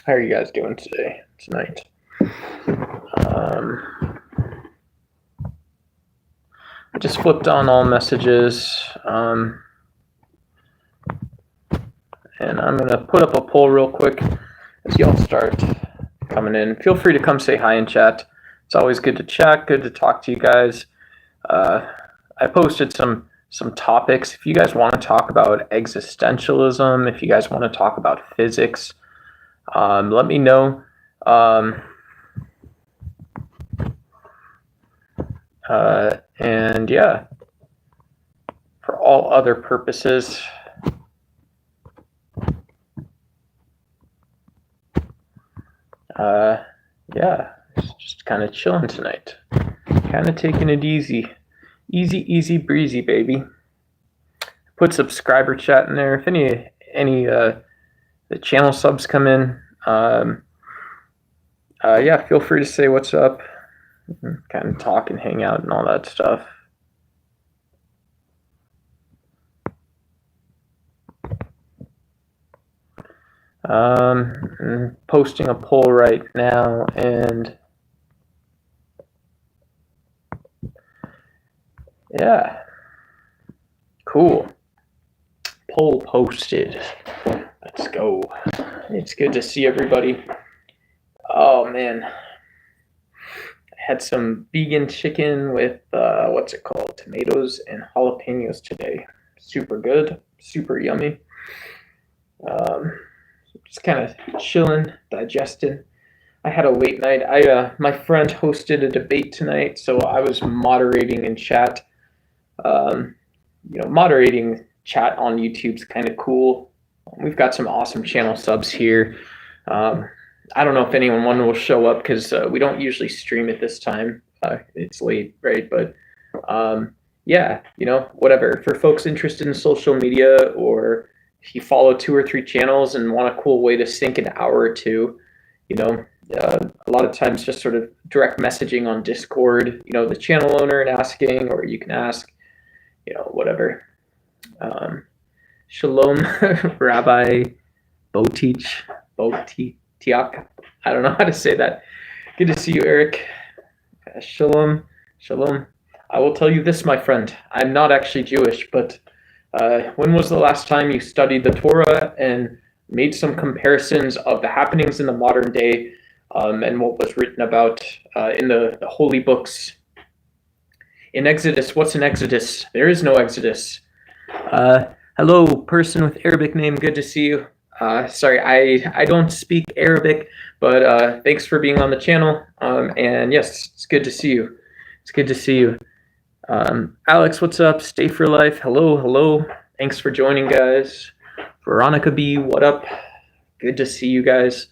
How are you guys doing tonight? I just flipped on all messages, and I'm going to put up a poll real quick as y'all start coming in. Feel free to come say hi in chat. It's always good to chat, good to talk to you guys. I posted some topics. If you guys want to talk about existentialism, if you guys want to talk about physics, let me know. And yeah, for all other purposes, yeah, just kind of chilling tonight, kind of taking it easy breezy, baby. Put subscriber chat in there. If any the channel subs come in, yeah, feel free to say what's up, kind of talk and hang out and all that stuff. I'm posting a poll right now, and yeah, cool. Poll posted. Let's go. It's good to see everybody. Oh man, I had some vegan chicken with what's it called? Tomatoes and jalapenos today. Super good, super yummy. Just kind of chilling, digesting. I had a late night. My friend hosted a debate tonight, so I was moderating in chat. Moderating chat on YouTube's kind of cool. We've got some awesome channel subs here. I don't know if anyone will show up because we don't usually stream at this time. It's late, right? But yeah, whatever. For folks interested in social media, or if you follow 2 or 3 channels and want a cool way to sink an hour or two, a lot of times just sort of direct messaging on Discord, the channel owner and asking, or you can ask, whatever. Shalom, Rabbi Botiach. I don't know how to say that. Good to see you, Eric. Shalom. I will tell you this, my friend. I'm not actually Jewish, but when was the last time you studied the Torah and made some comparisons of the happenings in the modern day and what was written about in the holy books? In Exodus, what's an Exodus? There is no Exodus. Hello, person with Arabic name. Good to see you. Sorry, I don't speak Arabic, but thanks for being on the channel. And yes, it's good to see you. It's good to see you. Alex, what's up? Stay for life. Hello. Thanks for joining, guys. Veronica B, what up? Good to see you guys.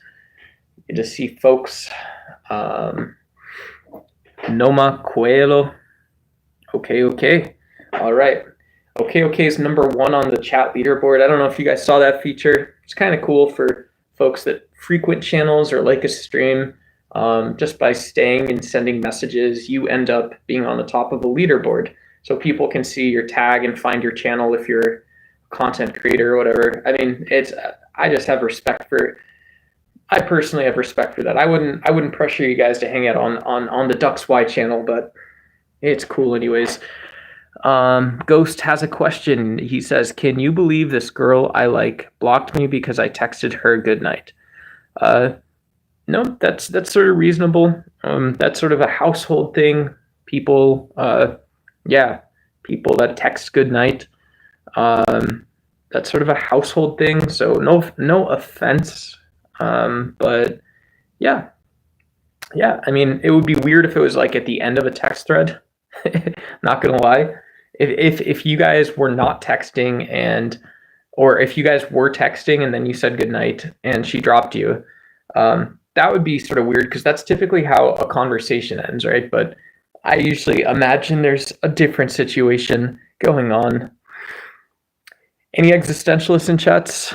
Good to see folks. Noma Coelho. Okay. All right. Okay is number 1 on the chat leaderboard. I don't know if you guys saw that feature. It's kind of cool for folks that frequent channels or like a stream. Just by staying and sending messages, you end up being on the top of the leaderboard. So people can see your tag and find your channel if you're a content creator or whatever. I mean, I just have respect for, I personally have respect for that. I wouldn't pressure you guys to hang out on the Ducks Y channel, but it's cool anyways. Ghost has a question. He says, can you believe this girl I like blocked me because I texted her good night? No, that's sort of reasonable. That's sort of a household thing. People, people that text good night. That's sort of a household thing. So no offense. But yeah. I mean, it would be weird if it was like at the end of a text thread. Not gonna lie. If you guys were not texting or if you guys were texting and then you said goodnight and she dropped you, that would be sort of weird because that's typically how a conversation ends, right? But I usually imagine there's a different situation going on. Any existentialists in chats?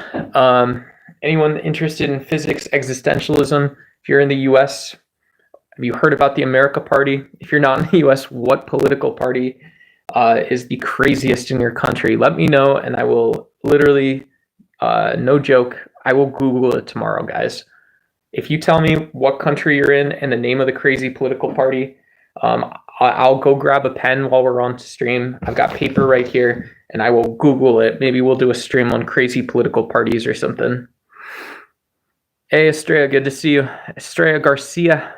Anyone interested in physics, existentialism? If you're in the US, have you heard about the America Party? If you're not in the US, what political party is the craziest in your country? Let me know, and I will literally, no joke, I will Google it tomorrow, guys. If you tell me what country you're in and the name of the crazy political party, I'll go grab a pen while we're on stream. I've got paper right here, and I will Google it. Maybe we'll do a stream on crazy political parties or something. Hey, Estrella, good to see you. Estrella Garcia,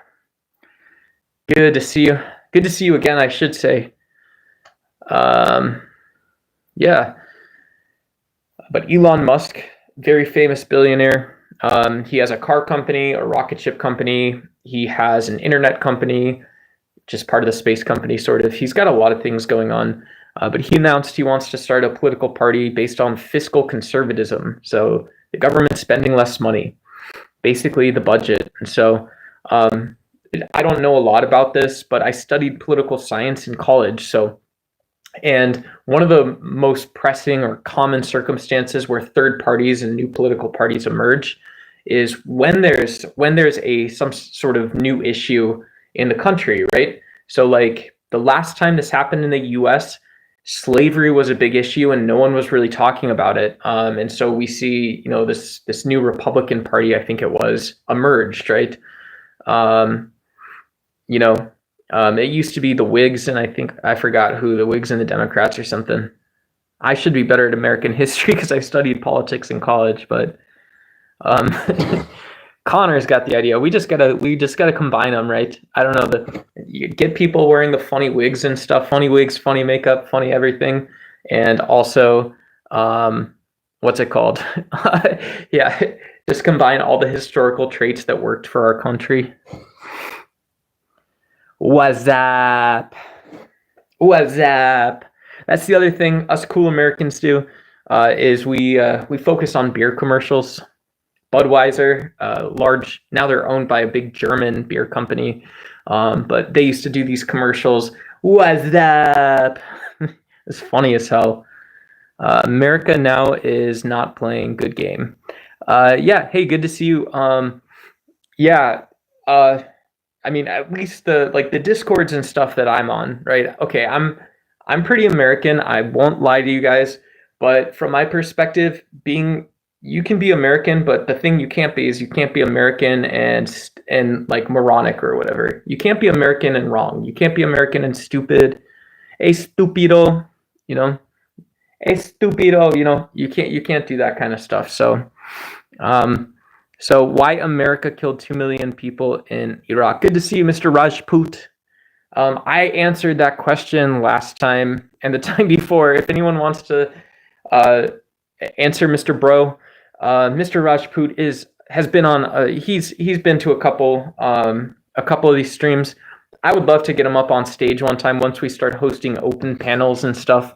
good to see you. Good to see you again, I should say. Yeah. But Elon Musk, very famous billionaire. He has a car company, a rocket ship company. He has an internet company, just part of the space company, sort of. He's got a lot of things going on. But he announced he wants to start a political party based on fiscal conservatism. So the government spending less money, basically the budget. And so I don't know a lot about this, but I studied political science in college. And one of the most pressing or common circumstances where third parties and new political parties emerge is when there's some sort of new issue in the country, right? So like the last time this happened in the US, slavery was a big issue and no one was really talking about it. And so we see, this new Republican Party, I think it was, emerged, right? It used to be the Whigs, and I forgot who, the Whigs and the Democrats or something. I should be better at American history because I studied politics in college, but Connor's got the idea. We just gotta combine them, right? I don't know, you get people wearing the funny wigs and stuff, funny wigs, funny makeup, funny everything, and also what's it called? Yeah, just combine all the historical traits that worked for our country. What's up? What's up? That's the other thing us cool Americans do, is we focus on beer commercials. Budweiser, large, now they're owned by a big German beer company, but they used to do these commercials. What's up? It's funny as hell. America now is not playing good game. Yeah, hey, good to see you. I mean, at least the discords and stuff that I'm on, right? Okay, I'm pretty American. I won't lie to you guys, but from my perspective, you can be American, but the thing you can't be is you can't be American and like moronic or whatever. You can't be American and wrong. You can't be American and stupid. Hey, stupido, Hey, stupido, you can't do that kind of stuff. So why America killed 2 million people in Iraq? Good to see you, Mr. Rajput. I answered that question last time and the time before. If anyone wants to answer, Mr. Bro, Mr. Rajput has been on. He's been to a couple of these streams. I would love to get him up on stage one time once we start hosting open panels and stuff.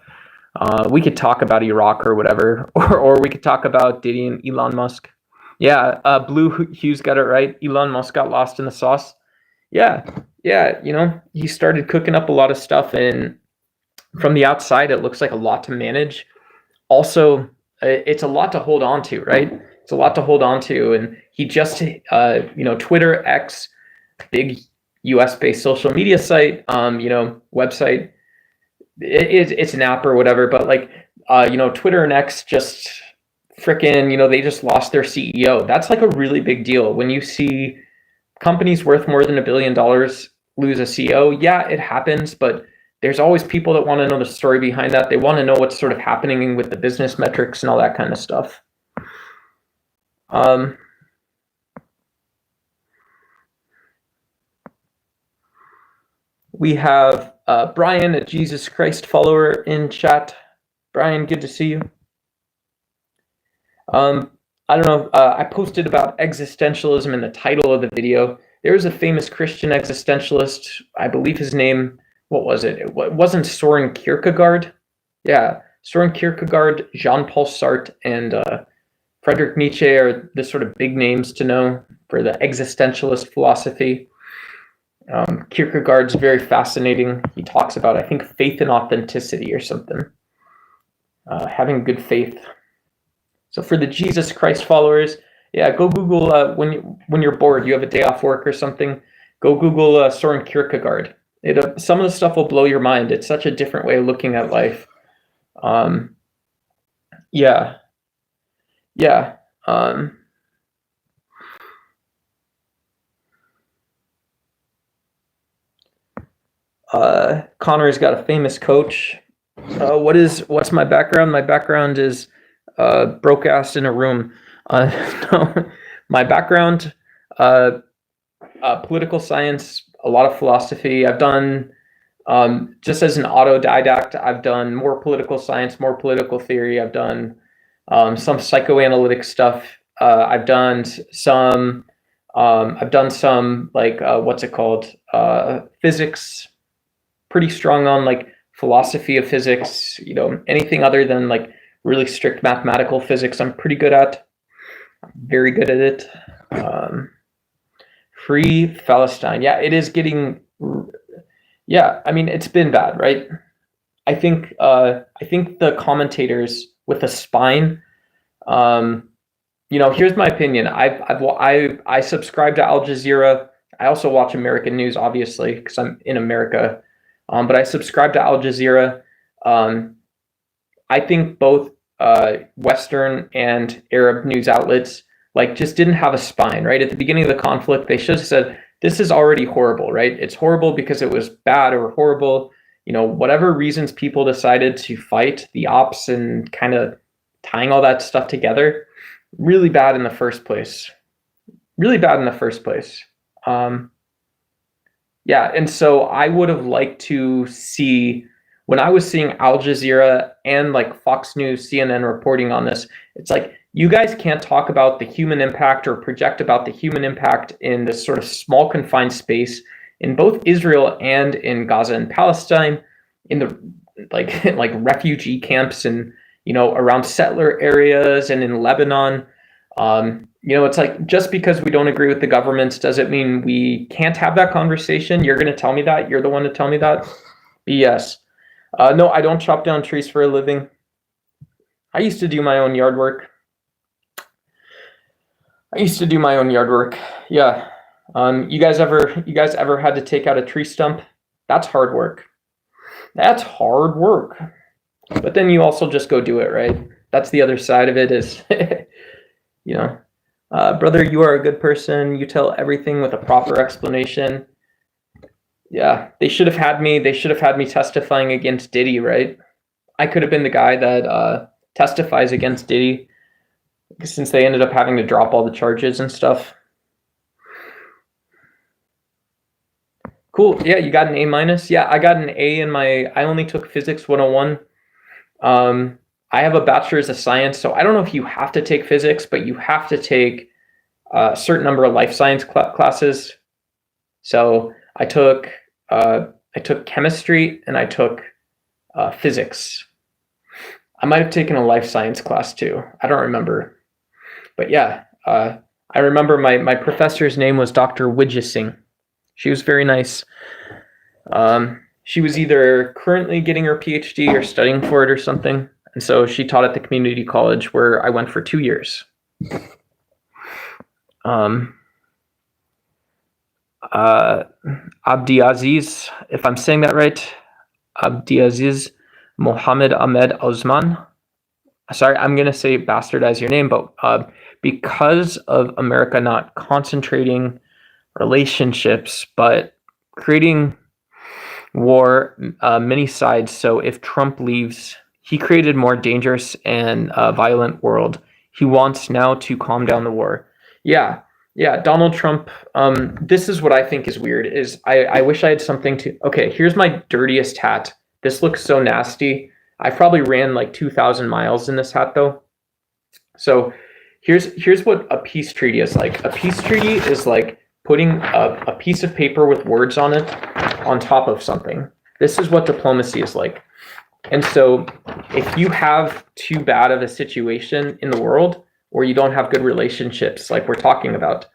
We could talk about Iraq or whatever, or we could talk about Diddy and Elon Musk. Yeah, Blue Hughes got it right. Elon Musk got lost in the sauce. Yeah, he started cooking up a lot of stuff, and from the outside, it looks like a lot to manage. Also, it's a lot to hold on to, right? It's a lot to hold on to, and he just, Twitter, X, big US-based social media site, website. It's an app or whatever, but Twitter and X just frickin', they just lost their CEO. That's like a really big deal. When you see companies worth more than $1 billion lose a CEO, yeah, it happens, but there's always people that want to know the story behind that. They want to know what's sort of happening with the business metrics and all that kind of stuff. We have Brian, a Jesus Christ follower, in chat. Brian, good to see you. I don't know, I posted about existentialism in the title of the video. There was a famous Christian existentialist, I believe his name, what was it? It wasn't Soren Kierkegaard. Yeah, Soren Kierkegaard, Jean-Paul Sartre, and Friedrich Nietzsche are the sort of big names to know for the existentialist philosophy. Kierkegaard's very fascinating. He talks about, I think, faith and authenticity or something. Having good faith. So for the Jesus Christ followers, yeah, go Google, when you're bored, you have a day off work or something, go Google Soren Kierkegaard. Some of the stuff will blow your mind. It's such a different way of looking at life. Yeah. Connor's got a famous coach. What's my background? My background is broke ass in a room. No, my background, political science, a lot of philosophy. I've done just as an autodidact. I've done more political science, more political theory. I've done some psychoanalytic stuff. I've done some. Like what's it called? Physics. Pretty strong on like philosophy of physics. Anything other than like really strict mathematical physics, I'm pretty good at. I'm very good at it. Free Palestine. Yeah, it is getting. Yeah, I mean it's been bad, right? I think the commentators with a spine. Here's my opinion. I subscribe to Al Jazeera. I also watch American news, obviously, because I'm in America. But I subscribe to Al Jazeera. I think both Western and Arab news outlets just didn't have a spine, right? At the beginning of the conflict, they should have said, this is already horrible, right? It's horrible because it was bad or horrible. Whatever reasons people decided to fight the ops and kind of tying all that stuff together, really bad in the first place. Really bad in the first place. Yeah, and so I would have liked to see, when I was seeing Al Jazeera and like Fox News, CNN reporting on this, it's like, you guys can't talk about the human impact or project about the human impact in this sort of small confined space in both Israel and in Gaza and Palestine, in the like refugee camps and around settler areas and in Lebanon. It's like, just because we don't agree with the governments doesn't mean we can't have that conversation. You're going to tell me that? You're the one to tell me that? BS. No, I don't chop down trees for a living. I used to do my own yard work. Yeah. You guys ever had to take out a tree stump? That's hard work. But then you also just go do it, right? That's the other side of it is, brother, you are a good person. You tell everything with a proper explanation. Yeah, they should have had me testifying against Diddy, right? I could have been the guy that testifies against Diddy, since they ended up having to drop all the charges and stuff. Cool. Yeah, you got an A-. Yeah, I got an A I only took Physics 101. I have a bachelor's of science, so I don't know if you have to take physics, but you have to take a certain number of life science classes. So I took chemistry and I took physics. I might have taken a life science class too. I don't remember. But yeah, I remember my professor's name was Dr. Widja Singh. She was very nice. She was either currently getting her PhD or studying for it or something. And so she taught at the community college where I went for 2 years. Abdiaziz, if I'm saying that right, Abdiaziz Mohammed Ahmed Osman. Sorry, I'm going to say bastardize your name, but because of America not concentrating relationships, but creating war, many sides. So if Trump leaves, he created a more dangerous and violent world. He wants now to calm down the war. Yeah, Donald Trump. This is what I think is weird. Is I wish I had something to. Okay, here's my dirtiest hat. This looks so nasty. I probably ran like 2,000 miles in this hat though. So here's what a peace treaty is like. A peace treaty is like putting a piece of paper with words on it on top of something. This is what diplomacy is like. And so if you have too bad of a situation in the world, or you don't have good relationships, like we're talking about,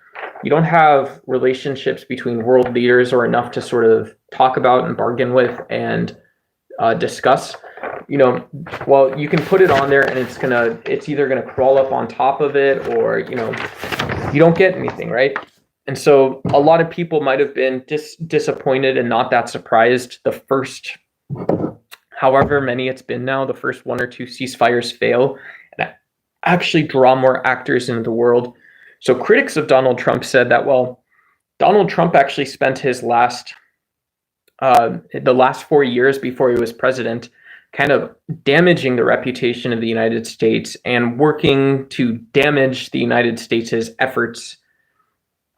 you don't have relationships between world leaders or enough to sort of talk about and bargain with and discuss, well, you can put it on there and it's either gonna crawl up on top of it, or you don't get anything, right? And so a lot of people might have been disappointed and not that surprised the first, however many it's been now, the first 1 or 2 ceasefires fail and actually draw more actors into the world. So critics of Donald Trump said that, well, Donald Trump actually spent his last the last 4 years before he was president, kind of damaging the reputation of the United States and working to damage the United States' efforts,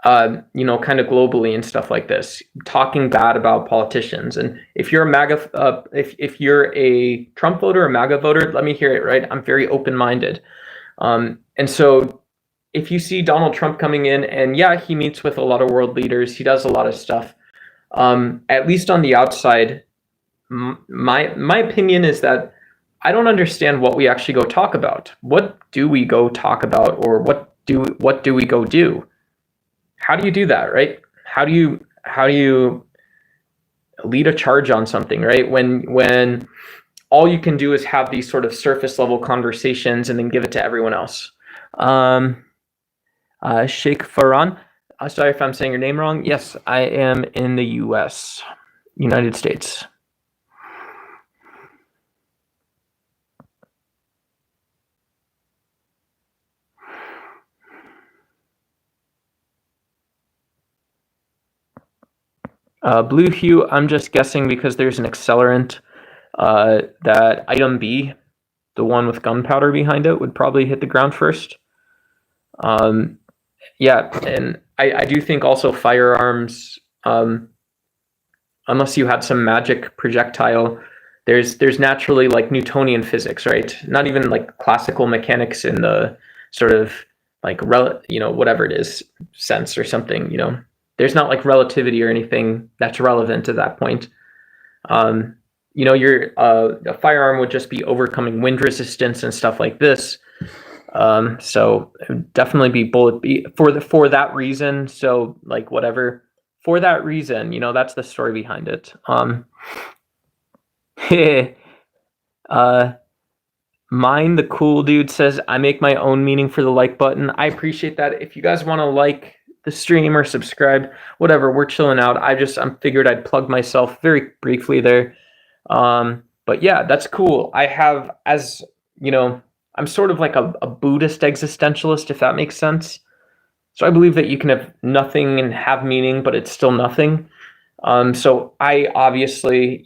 kind of globally and stuff like this, talking bad about politicians. And if you're a MAGA, if you're a Trump voter or MAGA voter, let me hear it, right? I'm very open-minded. And so if you see Donald Trump coming in, and yeah, he meets with a lot of world leaders, he does a lot of stuff, at least on the outside, my opinion is that I don't understand what we actually go talk about. What do we go talk about, or what do we go do? How do you do that, right? How do you lead a charge on something, right? When all you can do is have these sort of surface level conversations and then give it to everyone else. Sheikh Farhan, sorry if I'm saying your name wrong. Yes, I am in the U.S., United States. Blue hue, I'm just guessing because there's an accelerant that item B, the one with gunpowder behind it, would probably hit the ground first. Yeah, and I do think also firearms, unless you had some magic projectile, there's naturally like Newtonian physics, right? Not even like classical mechanics in the sort of like whatever it is, sense or something, There's not like relativity or anything that's relevant at that point. Your a firearm would just be overcoming wind resistance and stuff like this. So it would definitely be for that reason. So like whatever, for that reason, that's the story behind it. Mine, the cool dude, says, I make my own meaning for the like button. I appreciate that. If you guys want to like the stream or subscribe, whatever, we're chilling out. I figured I'd plug myself very briefly there. But yeah, that's cool. I have, I'm sort of like a Buddhist existentialist, if that makes sense. So I believe that you can have nothing and have meaning, but it's still nothing. So I obviously,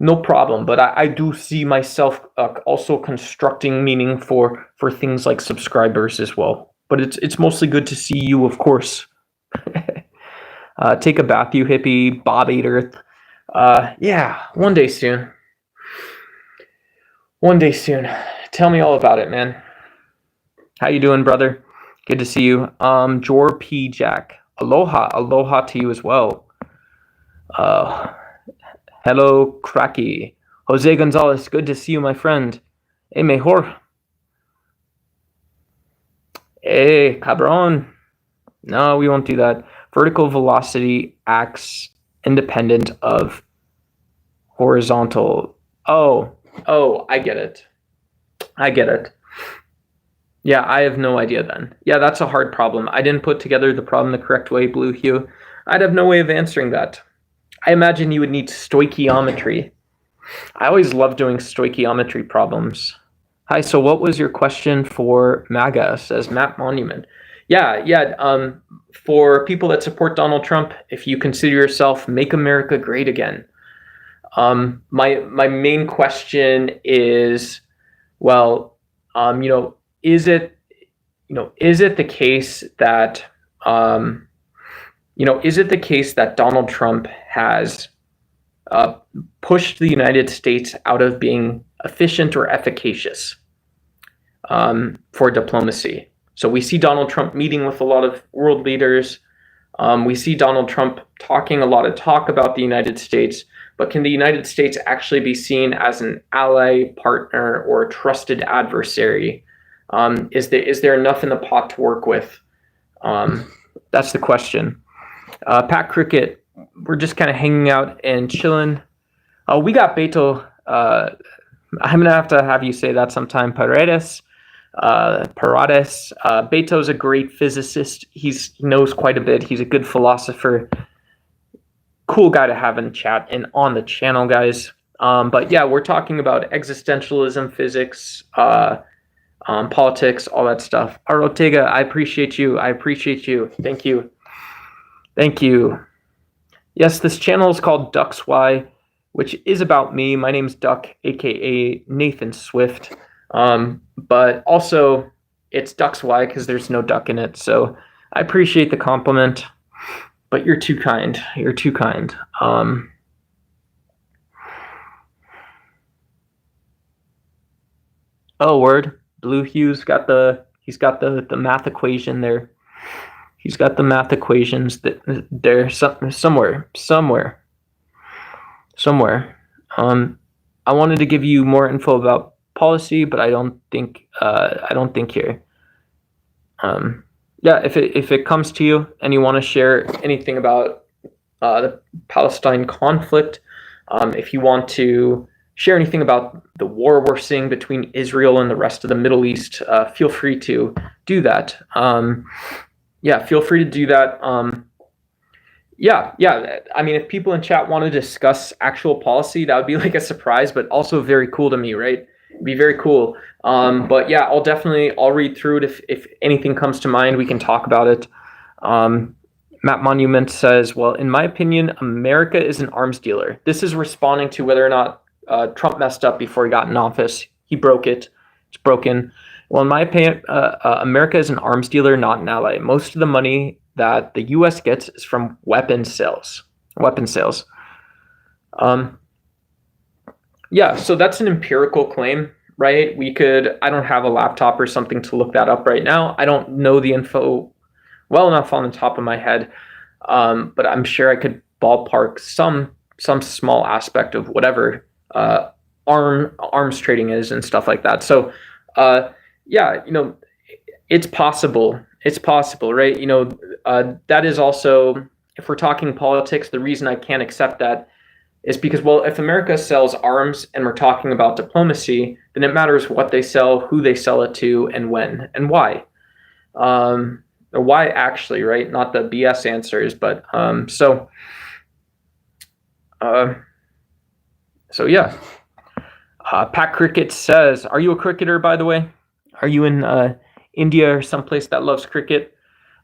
no problem. But I do see myself also constructing meaning for things like subscribers as well. But it's mostly good to see you, of course. Take a bath, you hippie, Bob ate Earth. Yeah, one day soon. One day soon. Tell me all about it, man. How you doing, brother? Good to see you. Jor P. Jack. Aloha to you as well. Hello, Cracky. Jose Gonzalez, good to see you, my friend. Hey, mejor. Hey, cabron. No, we won't do that. Vertical velocity acts independent of horizontal. Oh, I get it. Yeah, I have no idea then. Yeah, that's a hard problem. I didn't put together the problem the correct way, Blue Hue. I'd have no way of answering that. I imagine you would need stoichiometry. I always love doing stoichiometry problems. Hi, so what was your question for MAGA, says Matt Monument? Yeah. For people that support Donald Trump, if you consider yourself Make America Great Again, my main question is, well, is it the case that Donald Trump has pushed the United States out of being efficient or efficacious for diplomacy? So we see Donald Trump meeting with a lot of world leaders. We see Donald Trump talking a lot of talk about the United States, but can the United States actually be seen as an ally, partner, or a trusted adversary? Is there enough in the pot to work with? That's the question. Pat Cricket, we're just kind of hanging out and chilling. We got Beto. I'm gonna have to have you say that sometime. Paredes. Beto's a great physicist. He knows quite a bit. He's a good philosopher. Cool guy to have in chat and on the channel, guys. But yeah, we're talking about existentialism, physics, politics, all that stuff. Ortega, I appreciate you. Thank you. Yes, this channel is called Duck's Why, which is about me. My name's Duck, aka Nathan Swift. But also it's Duck's Why because there's no duck in it. So I appreciate the compliment, but you're too kind. You're too kind. Oh, word. Blue Hugh's got he's got the math equation there. He's got the math equations that there somewhere. I wanted to give you more info about policy, but I don't think here. Yeah, if it comes to you and you want to share anything about the Palestine conflict, if you want to share anything about the war we're seeing between Israel and the rest of the Middle East, feel free to do that. Yeah, feel free to do that. Yeah. I mean, if people in chat want to discuss actual policy, that would be like a surprise, but also very cool to me, right? It'd be very cool. But yeah, I'll read through it. If anything comes to mind, we can talk about it. Matt Monument says, well, in my opinion, America is an arms dealer. This is responding to whether or not Trump messed up before he got in office. He broke it. It's broken. Well, in my opinion, America is an arms dealer, not an ally. Most of the money that the U.S. gets is from weapon sales. Yeah, so that's an empirical claim, right? I don't have a laptop or something to look that up right now. I don't know the info well enough on the top of my head, but I'm sure I could ballpark some small aspect of whatever arms trading is and stuff like that. So, yeah, it's possible. It's possible, right? That is also, if we're talking politics, the reason I can't accept that is because, well, if America sells arms and we're talking about diplomacy, then it matters what they sell, who they sell it to, and when and why. Or why actually, right? Not the BS answers, but so yeah. Pat Cricket says, are you a cricketer, by the way? Are you in India or someplace that loves cricket?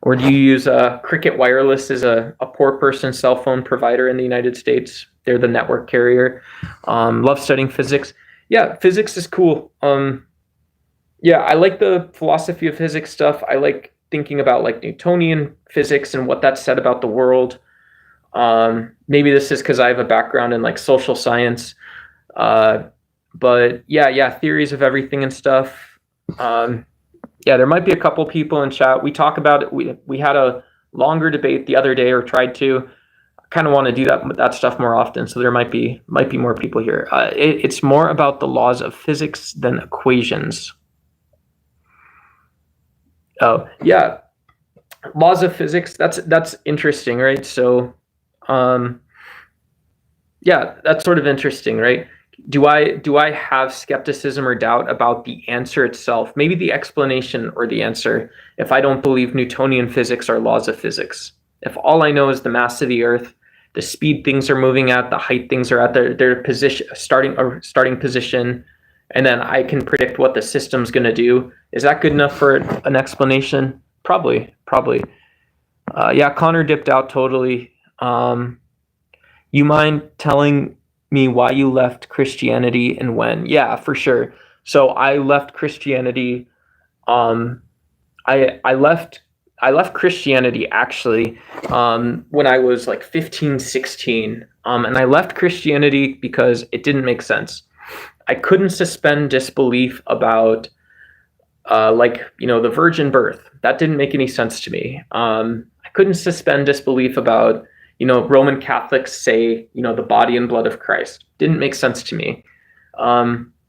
Or do you use Cricket Wireless as a poor person's cell phone provider in the United States? They're the network carrier. Love studying physics. Yeah, physics is cool. Yeah, I like the philosophy of physics stuff. I like thinking about like Newtonian physics and what that said about the world. Maybe this is because I have a background in like social science. But yeah, theories of everything and stuff. Yeah, there might be a couple people in chat. We talk about it. We had a longer debate the other day, or tried to. I kind of want to do that stuff more often, so there might be more people here. It's more about the laws of physics than equations. Oh yeah, laws of physics. That's interesting, right? So, yeah, that's sort of interesting, right? Do I have skepticism or doubt about the answer itself? Maybe the explanation or the answer, if I don't believe Newtonian physics are laws of physics. If all I know is the mass of the Earth, the speed things are moving at, the height things are at, their position, starting position, and then I can predict what the system's going to do, is that good enough for an explanation? Probably. Yeah, Connor dipped out totally. You mind telling me why you left Christianity and when? Yeah, for sure. So I left Christianity. I left Christianity actually when I was like 15, 16. And I left Christianity because it didn't make sense. I couldn't suspend disbelief about the virgin birth. That didn't make any sense to me. I couldn't suspend disbelief about Roman Catholics say, the body and blood of Christ. Didn't make sense to me.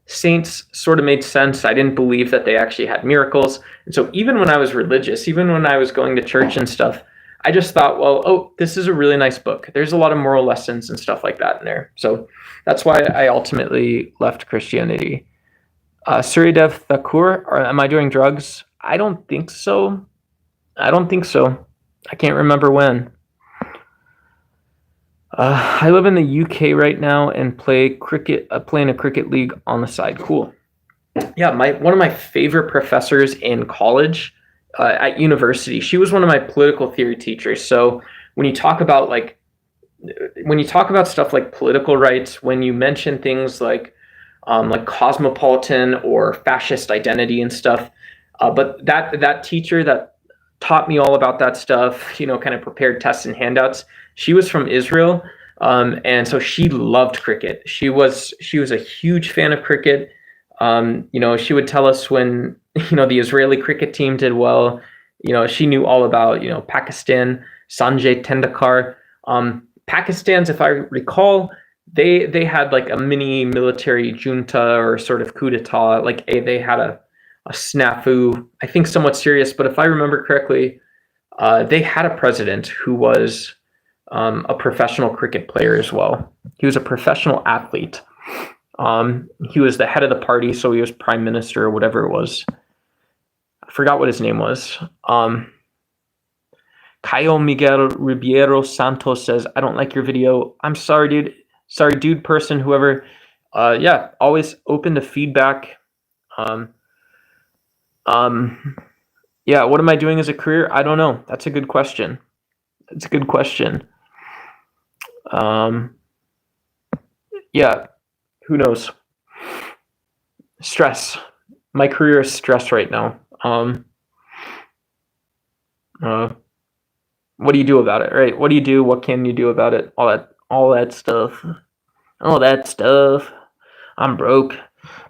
Saints sort of made sense. I didn't believe that they actually had miracles. And so even when I was religious, even when I was going to church and stuff, I just thought, well, this is a really nice book. There's a lot of moral lessons and stuff like that in there. So that's why I ultimately left Christianity. Suridev Thakur, am I doing drugs? I don't think so. I can't remember when. I live in the UK right now and play cricket. Play in a cricket league on the side. Cool. Yeah, one of my favorite professors in college, at university, she was one of my political theory teachers. So when you talk about like when you talk about stuff like political rights, when you mention things like cosmopolitan or fascist identity and stuff, but that teacher that taught me all about that stuff, kind of prepared tests and handouts, she was from Israel, and so she loved cricket. She was a huge fan of cricket. She would tell us when the Israeli cricket team did well. She knew all about Pakistan, Sanjay Tendulkar. Pakistan's, if I recall, they had like a mini military junta or sort of coup d'etat. Like they had a snafu, I think somewhat serious, but if I remember correctly, they had a president who was a professional cricket player as well. He was a professional athlete. He was the head of the party, so he was prime minister or whatever it was. I forgot what his name was. Caio Miguel Ribeiro Santos says, I don't like your video. I'm sorry, dude. Sorry, dude, person, whoever. Yeah, always open to feedback. Yeah, what am I doing as a career? I don't know. That's a good question. It's a good question. Yeah, who knows? Stress. My career is stress right now. What do you do about it, right? What do you do? What can you do about it? All that stuff. I'm broke.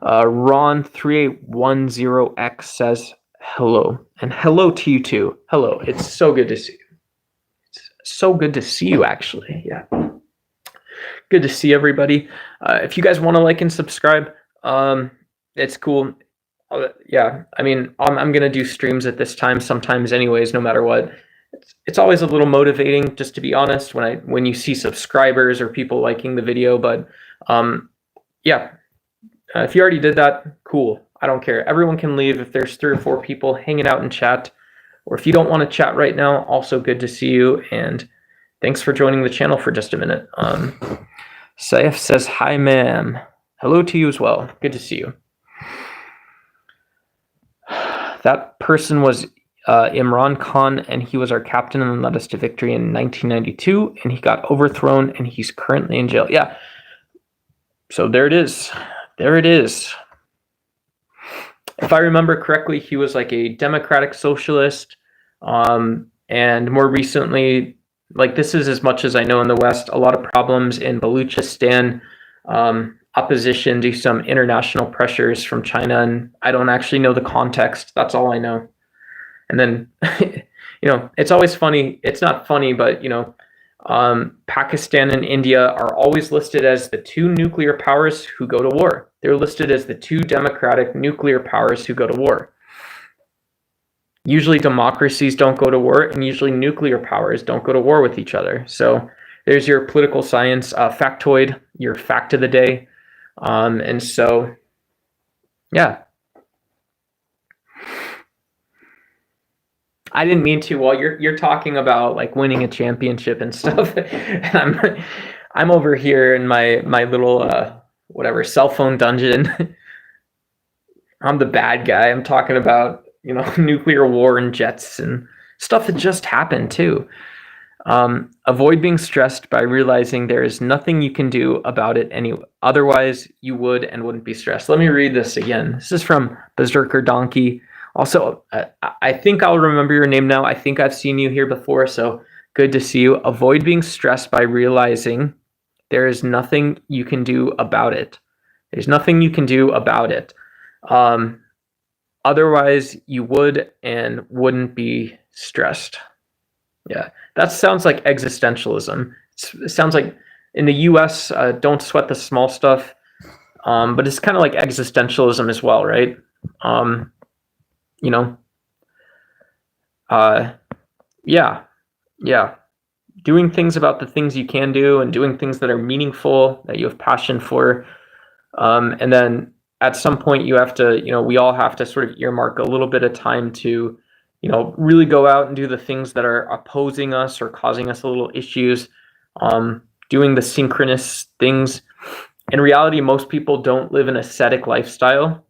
Ron3810X says hello, and hello to you too. Hello. It's so good to see you. It's so good to see you, actually. Yeah. Good to see everybody. If you guys want to like and subscribe, it's cool. Yeah, I mean, I'm gonna do streams at this time sometimes, anyways. No matter what, it's always a little motivating, just to be honest, when you see subscribers or people liking the video. But yeah, if you already did that, cool. I don't care. Everyone can leave if there's 3 or 4 people hanging out in chat, or if you don't want to chat right now. Also good to see you, and thanks for joining the channel for just a minute. Saif says hi, ma'am. Hello to you as well. Good to see you. That person was Imran Khan, and he was our captain and led us to victory in 1992, and he got overthrown, and he's currently in jail. Yeah. So there it is. There it is. If I remember correctly, he was like a democratic socialist, and more recently, like this is as much as I know in the West, a lot of problems in Baluchistan, opposition to some international pressures from China, and I don't actually know the context. That's all I know. And then, it's always funny. It's not funny, but, Pakistan and India are always listed as the 2 nuclear powers who go to war. They're listed as the 2 democratic nuclear powers who go to war. Usually democracies don't go to war, and usually nuclear powers don't go to war with each other. So there's your political science factoid, your fact of the day. And so, yeah. I didn't mean to. While you're talking about like winning a championship and stuff, and I'm over here in my little whatever cell phone dungeon. I'm the bad guy. I'm talking about nuclear war and jets and stuff that just happened too. Avoid being stressed by realizing there is nothing you can do about it anyway. Otherwise, you would and wouldn't be stressed. Let me read this again. This is from Berserker Donkey. Also, I think I'll remember your name now. I think I've seen you here before, so good to see you. Avoid being stressed by realizing there is nothing you can do about it. There's nothing you can do about it. Otherwise, you would and wouldn't be stressed. Yeah, that sounds like existentialism. It sounds like in the US, don't sweat the small stuff, but it's kind of like existentialism as well, right? Yeah. Doing things about the things you can do and doing things that are meaningful, that you have passion for. And then at some point you have to, we all have to sort of earmark a little bit of time to, really go out and do the things that are opposing us or causing us a little issues, doing the synchronous things. In reality, most people don't live an ascetic lifestyle.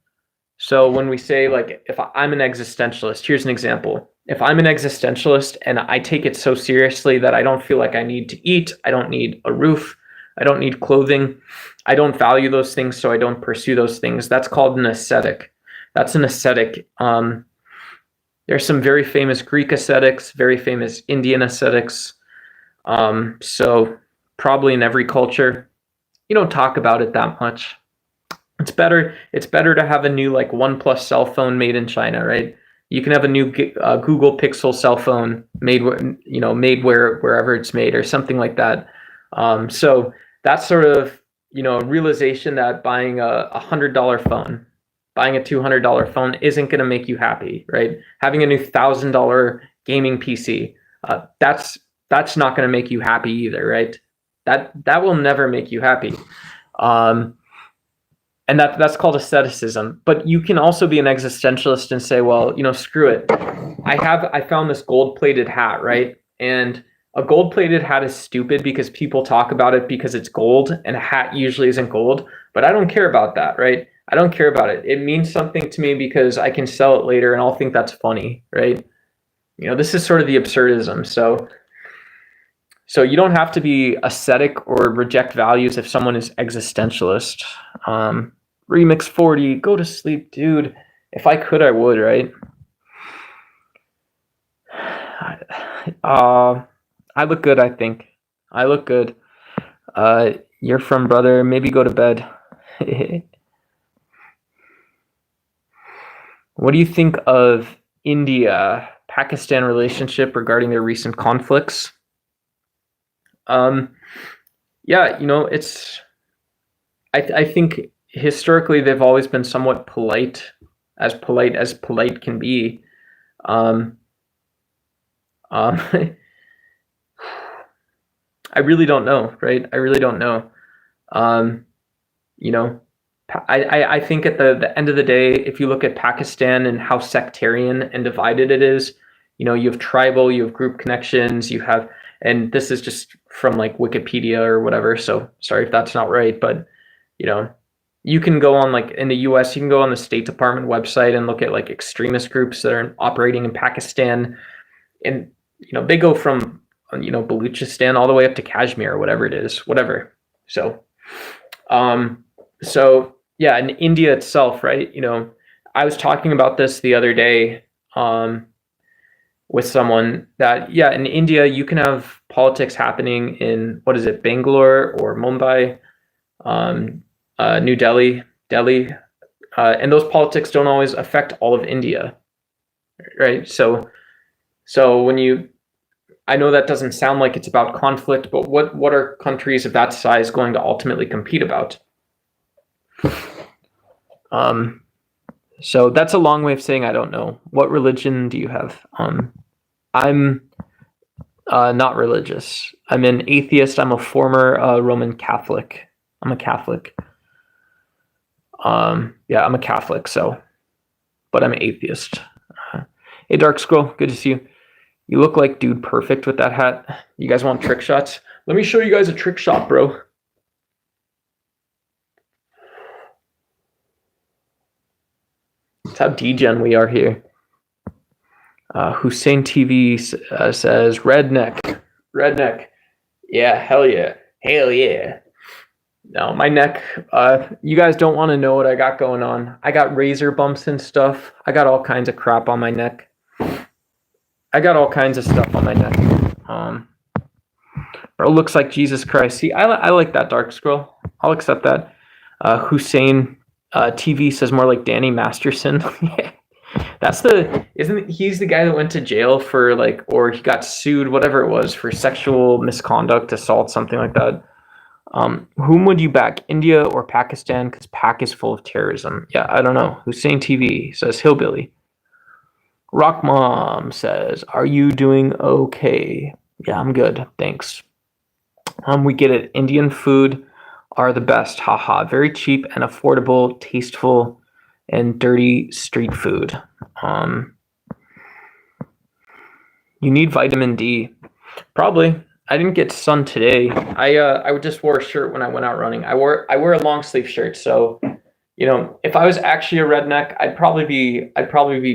So when we say, like, if I'm an existentialist, here's an example. if I'm an existentialist and I take it so seriously that I don't feel like I need to eat, I don't need a roof, I don't need clothing, I don't value those things, so I don't pursue those things, that's called an ascetic. That's an ascetic. There's some very famous Greek ascetics, very famous Indian ascetics. So probably in every culture, you don't talk about it that much. It's better to have a new like OnePlus cell phone made in China, right? You can have a new Google Pixel cell phone made wherever it's made or something like that. So that's sort of, a realization that buying a $100 phone, buying a $200 phone isn't going to make you happy, right? Having a new $1,000 gaming PC, that's not going to make you happy either, right? That will never make you happy. And that's called asceticism. But you can also be an existentialist and say, well, screw it. I found this gold-plated hat, right? And a gold-plated hat is stupid because people talk about it because it's gold, and a hat usually isn't gold. But I don't care about that, right? I don't care about it. It means something to me because I can sell it later and I'll think that's funny, right? This is sort of the absurdism. So you don't have to be ascetic or reject values if someone is existentialist. Remix 40, go to sleep, dude. If I could, I would, right? I look good, I think. I look good. You're from, brother. Maybe go to bed. What do you think of India-Pakistan relationship regarding their recent conflicts? It's. I think historically they've always been somewhat polite as polite can be. I really don't know, right? I really don't know. I think at the end of the day, if you look at Pakistan and how sectarian and divided it is, you have tribal, you have group connections, you have, and this is just from like Wikipedia or whatever, so sorry if that's not right, but you can go on, like in the US, you can go on the State Department website and look at like extremist groups that are operating in Pakistan, and they go from Baluchistan all the way up to Kashmir or whatever it is, whatever. So yeah, in India itself, right? I was talking about this the other day with someone that, yeah, in India, you can have politics happening in, what is it, Bangalore or Mumbai, New Delhi, and those politics don't always affect all of India, right? So I know that doesn't sound like it's about conflict, but what are countries of that size going to ultimately compete about? So that's a long way of saying I don't know. What religion do you have? I'm not religious. I'm an atheist. I'm a former Roman Catholic. I'm a Catholic. Yeah, I'm a Catholic, but I'm an atheist. Hey, Dark Scroll, good to see you. You look like Dude Perfect with that hat. You guys want trick shots? Let me show you guys a trick shot, bro. That's how degen we are here. Hussein TV says, redneck. Yeah, hell yeah. No, my neck, you guys don't want to know what I got going on. I got razor bumps and stuff. I got all kinds of crap on my neck. I got all kinds of stuff on my neck. Bro looks like Jesus Christ. See, I like that, Dark Scroll. I'll accept that. Hussein TV says more like Danny Masterson. He's the guy that went to jail for or he got sued, whatever it was, for sexual misconduct, assault, something like that. Whom would you back, India or Pakistan? Because Pak is full of terrorism. Yeah, I don't know. Hussein TV says hillbilly. Rock Mom says, are you doing okay? Yeah, I'm good. Thanks. We get it. Indian food are the best. Haha. Very cheap and affordable, tasteful, and dirty street food. You need vitamin D. Probably. I didn't get sun today. I just wore a shirt when I went out running. I wear a long sleeve shirt. So, if I was actually a redneck, I'd probably be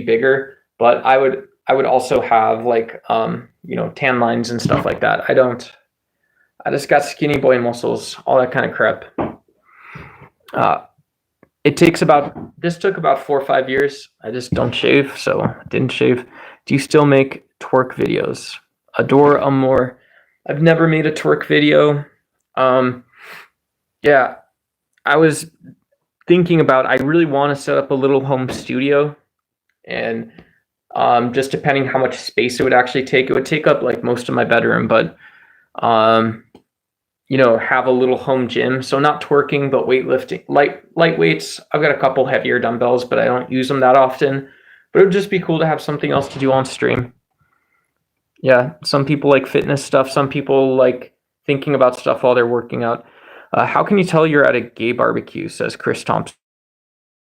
bigger. But I would I would also have like tan lines and stuff like that. I just got skinny boy muscles, all that kind of crap. This took about 4 or 5 years. I just don't shave, so I didn't shave. Do you still make twerk videos? Adore Amor. I've never made a twerk video. Yeah, I was thinking about, I really want to set up a little home studio, and just depending how much space it would actually take, it would take up like most of my bedroom, but have a little home gym. So not twerking, but weightlifting, light weights. I've got a couple heavier dumbbells, but I don't use them that often. But it would just be cool to have something else to do on stream. Yeah, some people like fitness stuff. Some people like thinking about stuff while they're working out. How can you tell you're at a gay barbecue, says Chris Thompson.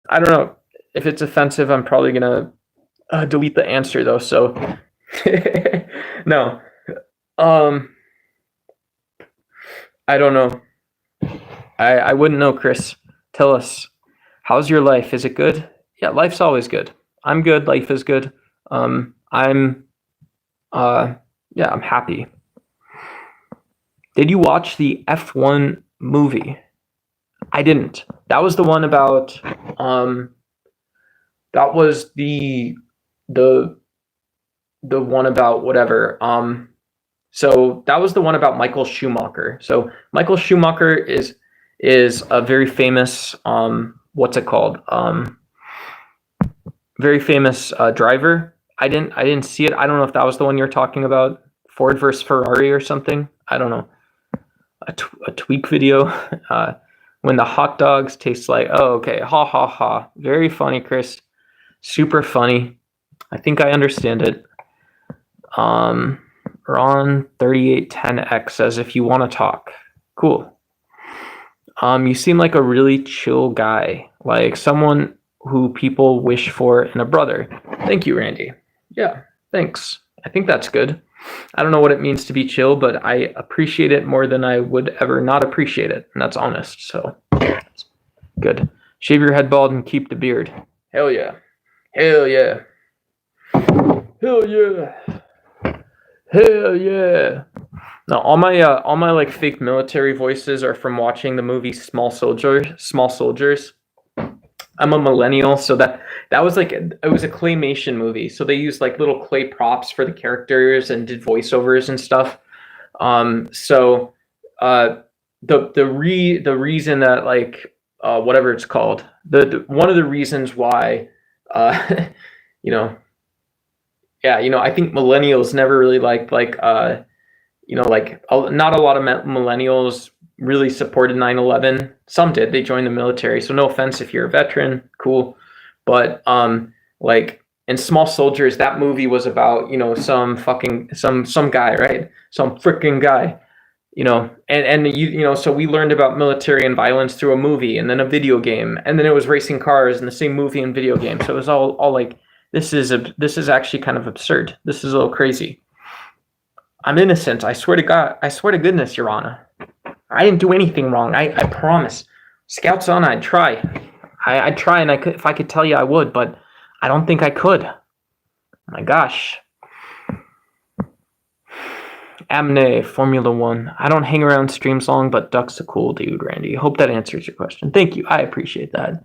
I don't know. If it's offensive, I'm probably going to delete the answer, though. So, no. I don't know. I wouldn't know, Chris. Tell us. How's your life? Is it good? Yeah, life's always good. I'm good. Life is good. I'm happy. Did you watch the F1 movie? I didn't. That was the one about that was the one about whatever. So that was the one about Michael Schumacher. So Michael Schumacher is a very famous what's it called? Very famous driver. I didn't see it. I don't know if that was the one you're talking about. Ford versus Ferrari or something. I don't know. A tweak video. When the hot dogs taste like, oh, okay. Ha ha ha. Very funny, Chris. Super funny. I think I understand it. Ron 3810X says, if you want to talk. Cool. You seem like a really chill guy, like someone who people wish for in a brother. Thank you, Randy. Yeah, thanks. I think that's good. I don't know what it means to be chill, but I appreciate it more than I would ever not appreciate it, and that's honest, so that's good. Shave your head bald and keep the beard. Hell yeah. Hell yeah. Hell yeah. Hell yeah. Now all my like fake military voices are from watching the movie Small Soldiers. I'm a millennial, so that was like, it was a claymation movie. So they used like little clay props for the characters and did voiceovers and stuff. The reason that like whatever it's called, the one of the reasons why I think millennials never really liked not a lot of millennials really supported 9/11. Some did. They joined the military. So no offense if you're a veteran, cool. But like in Small Soldiers, that movie was about, some guy, right? Some freaking guy, so we learned about military and violence through a movie and then a video game, and then it was racing cars in the same movie and video game. So it was all like, this is actually kind of absurd. This is a little crazy. I'm innocent. I swear to God. I swear to goodness, Your Honor. I didn't do anything wrong. I promise. Scouts on, I'd try. I'd try, and if I could tell you, I would, but I don't think I could. Oh my gosh. Amne, Formula One. I don't hang around streams long, but Duck's a cool dude, Randy. Hope that answers your question. Thank you. I appreciate that.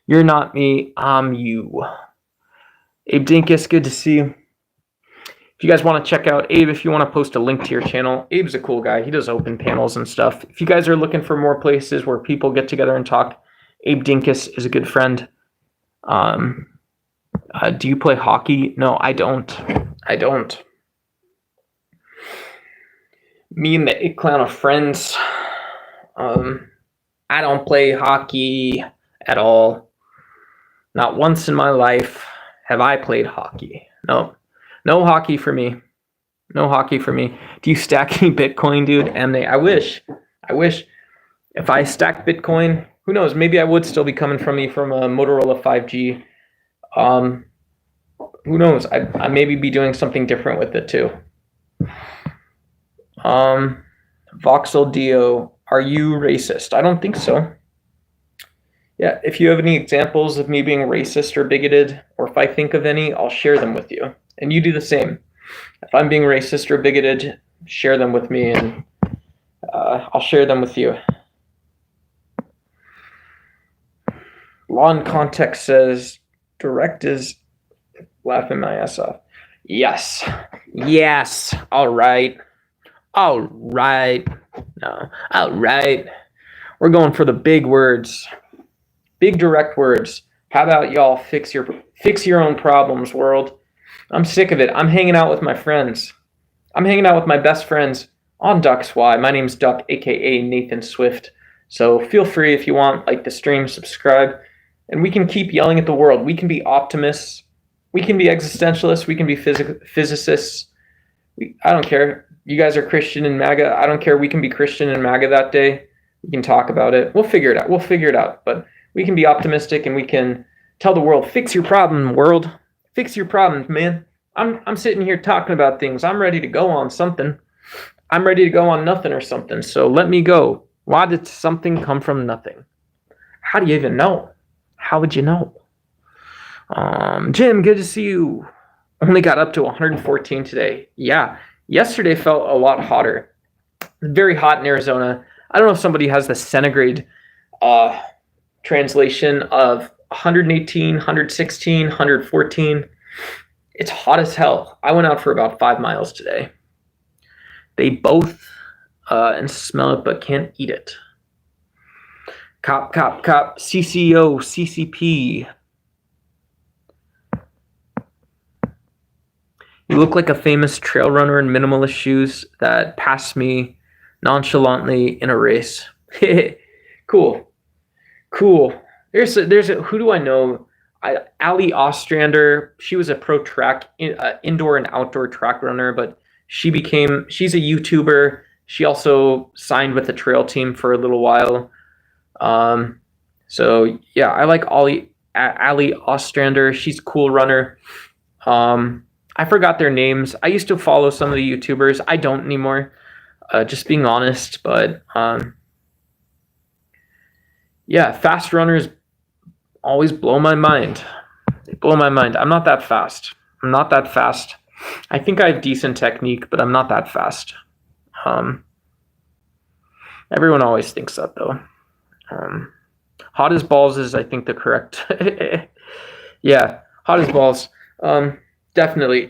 You're not me. I'm you. Abe Dinkus, good to see you. If you guys want to check out Abe, if you want to post a link to your channel, Abe's a cool guy. He does open panels and stuff. If you guys are looking for more places where people get together and talk, Abe Dinkus is a good friend. Do you play hockey? No, I don't. Me and the It Clown are friends. I don't play hockey at all. Not once in my life have I played hockey. No hockey for me. No hockey for me. Do you stack any Bitcoin, dude? I wish. If I stacked Bitcoin, who knows? Maybe I would still be coming from a Motorola 5G. Who knows? I maybe be doing something different with it too. Voxel Dio, are you racist? I don't think so. Yeah, if you have any examples of me being racist or bigoted, or if I think of any, I'll share them with you. and you do the same. If I'm being racist or bigoted, share them with me, and I'll share them with you. Law and Context says, direct is laughing my ass off. Yes. Yes. All right. All right. No. All right. We're going for the big words. Big direct words. How about y'all fix your own problems, world? I'm sick of it. I'm hanging out with my friends. I'm hanging out with my best friends on Duck's Why. My name's Duck, aka Nathan Swift. So feel free if you want, like the stream, subscribe, and we can keep yelling at the world. We can be optimists. We can be existentialists. We can be physicists. I don't care. You guys are Christian and MAGA. I don't care. We can be Christian and MAGA that day. We can talk about it. We'll figure it out. We'll figure it out. But we can be optimistic, and we can tell the world, fix your problem, world. Fix your problems, man. I'm sitting here talking about things. I'm ready to go on something. I'm ready to go on nothing or something. So let me go. Why did something come from nothing? How do you even know? How would you know? Jim, good to see you. Only got up to 114 today. Yeah, yesterday felt a lot hotter. Very hot in Arizona. I don't know if somebody has the centigrade translation of 118, 116, 114. It's hot as hell. I went out for about 5 miles today. They both and smell it but can't eat it. Cop, CCO, CCP. You look like a famous trail runner in minimalist shoes that passed me nonchalantly in a race. Cool. There's a who do I know? Ali Ostrander. She was a pro track indoor and outdoor track runner, but she's a YouTuber. She also signed with the trail team for a little while. So yeah, I like Ali Ostrander. She's a cool runner. I forgot their names. I used to follow some of the YouTubers. I don't anymore. Just being honest, but yeah, fast runners always blow my mind. They blow my mind. I'm not that fast. I think I have decent technique, but I'm not that fast. Everyone always thinks that though. Hot as balls is, I think, the correct. Yeah, hot as balls. Definitely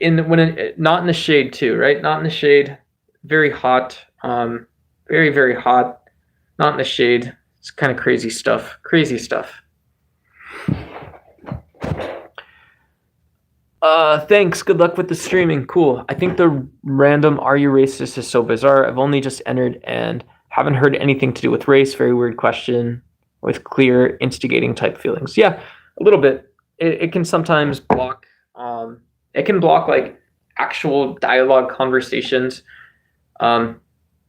not in the shade too, right? Not in the shade. Very hot. Very, very hot. Not in the shade. It's kind of crazy stuff. Thanks. Good luck with the streaming. Cool. I think the random "Are you racist?" is so bizarre. I've only just entered and haven't heard anything to do with race. Very weird question with clear instigating type feelings. Yeah, a little bit. It can sometimes block. It can block like actual dialogue conversations.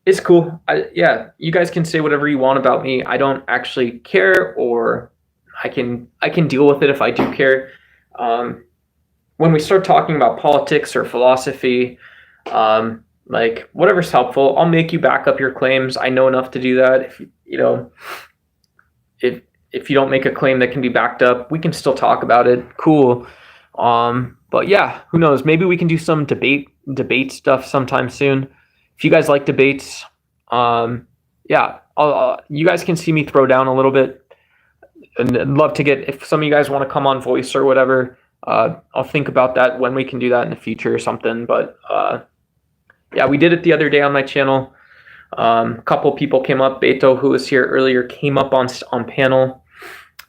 It's cool. Yeah, you guys can say whatever you want about me. I don't actually care, or I can deal with it if I do care. When we start talking about politics or philosophy, like whatever's helpful, I'll make you back up your claims. I know enough to do that. If you don't make a claim that can be backed up, we can still talk about it. Cool. But yeah, who knows? Maybe we can do some debate stuff sometime soon. If you guys like debates, yeah, you guys can see me throw down a little bit. And I'd love to if some of you guys want to come on voice or whatever, I'll think about that when we can do that in the future or something. But yeah, we did it the other day on my channel. A couple people came up. Beto, who was here earlier, came up on panel.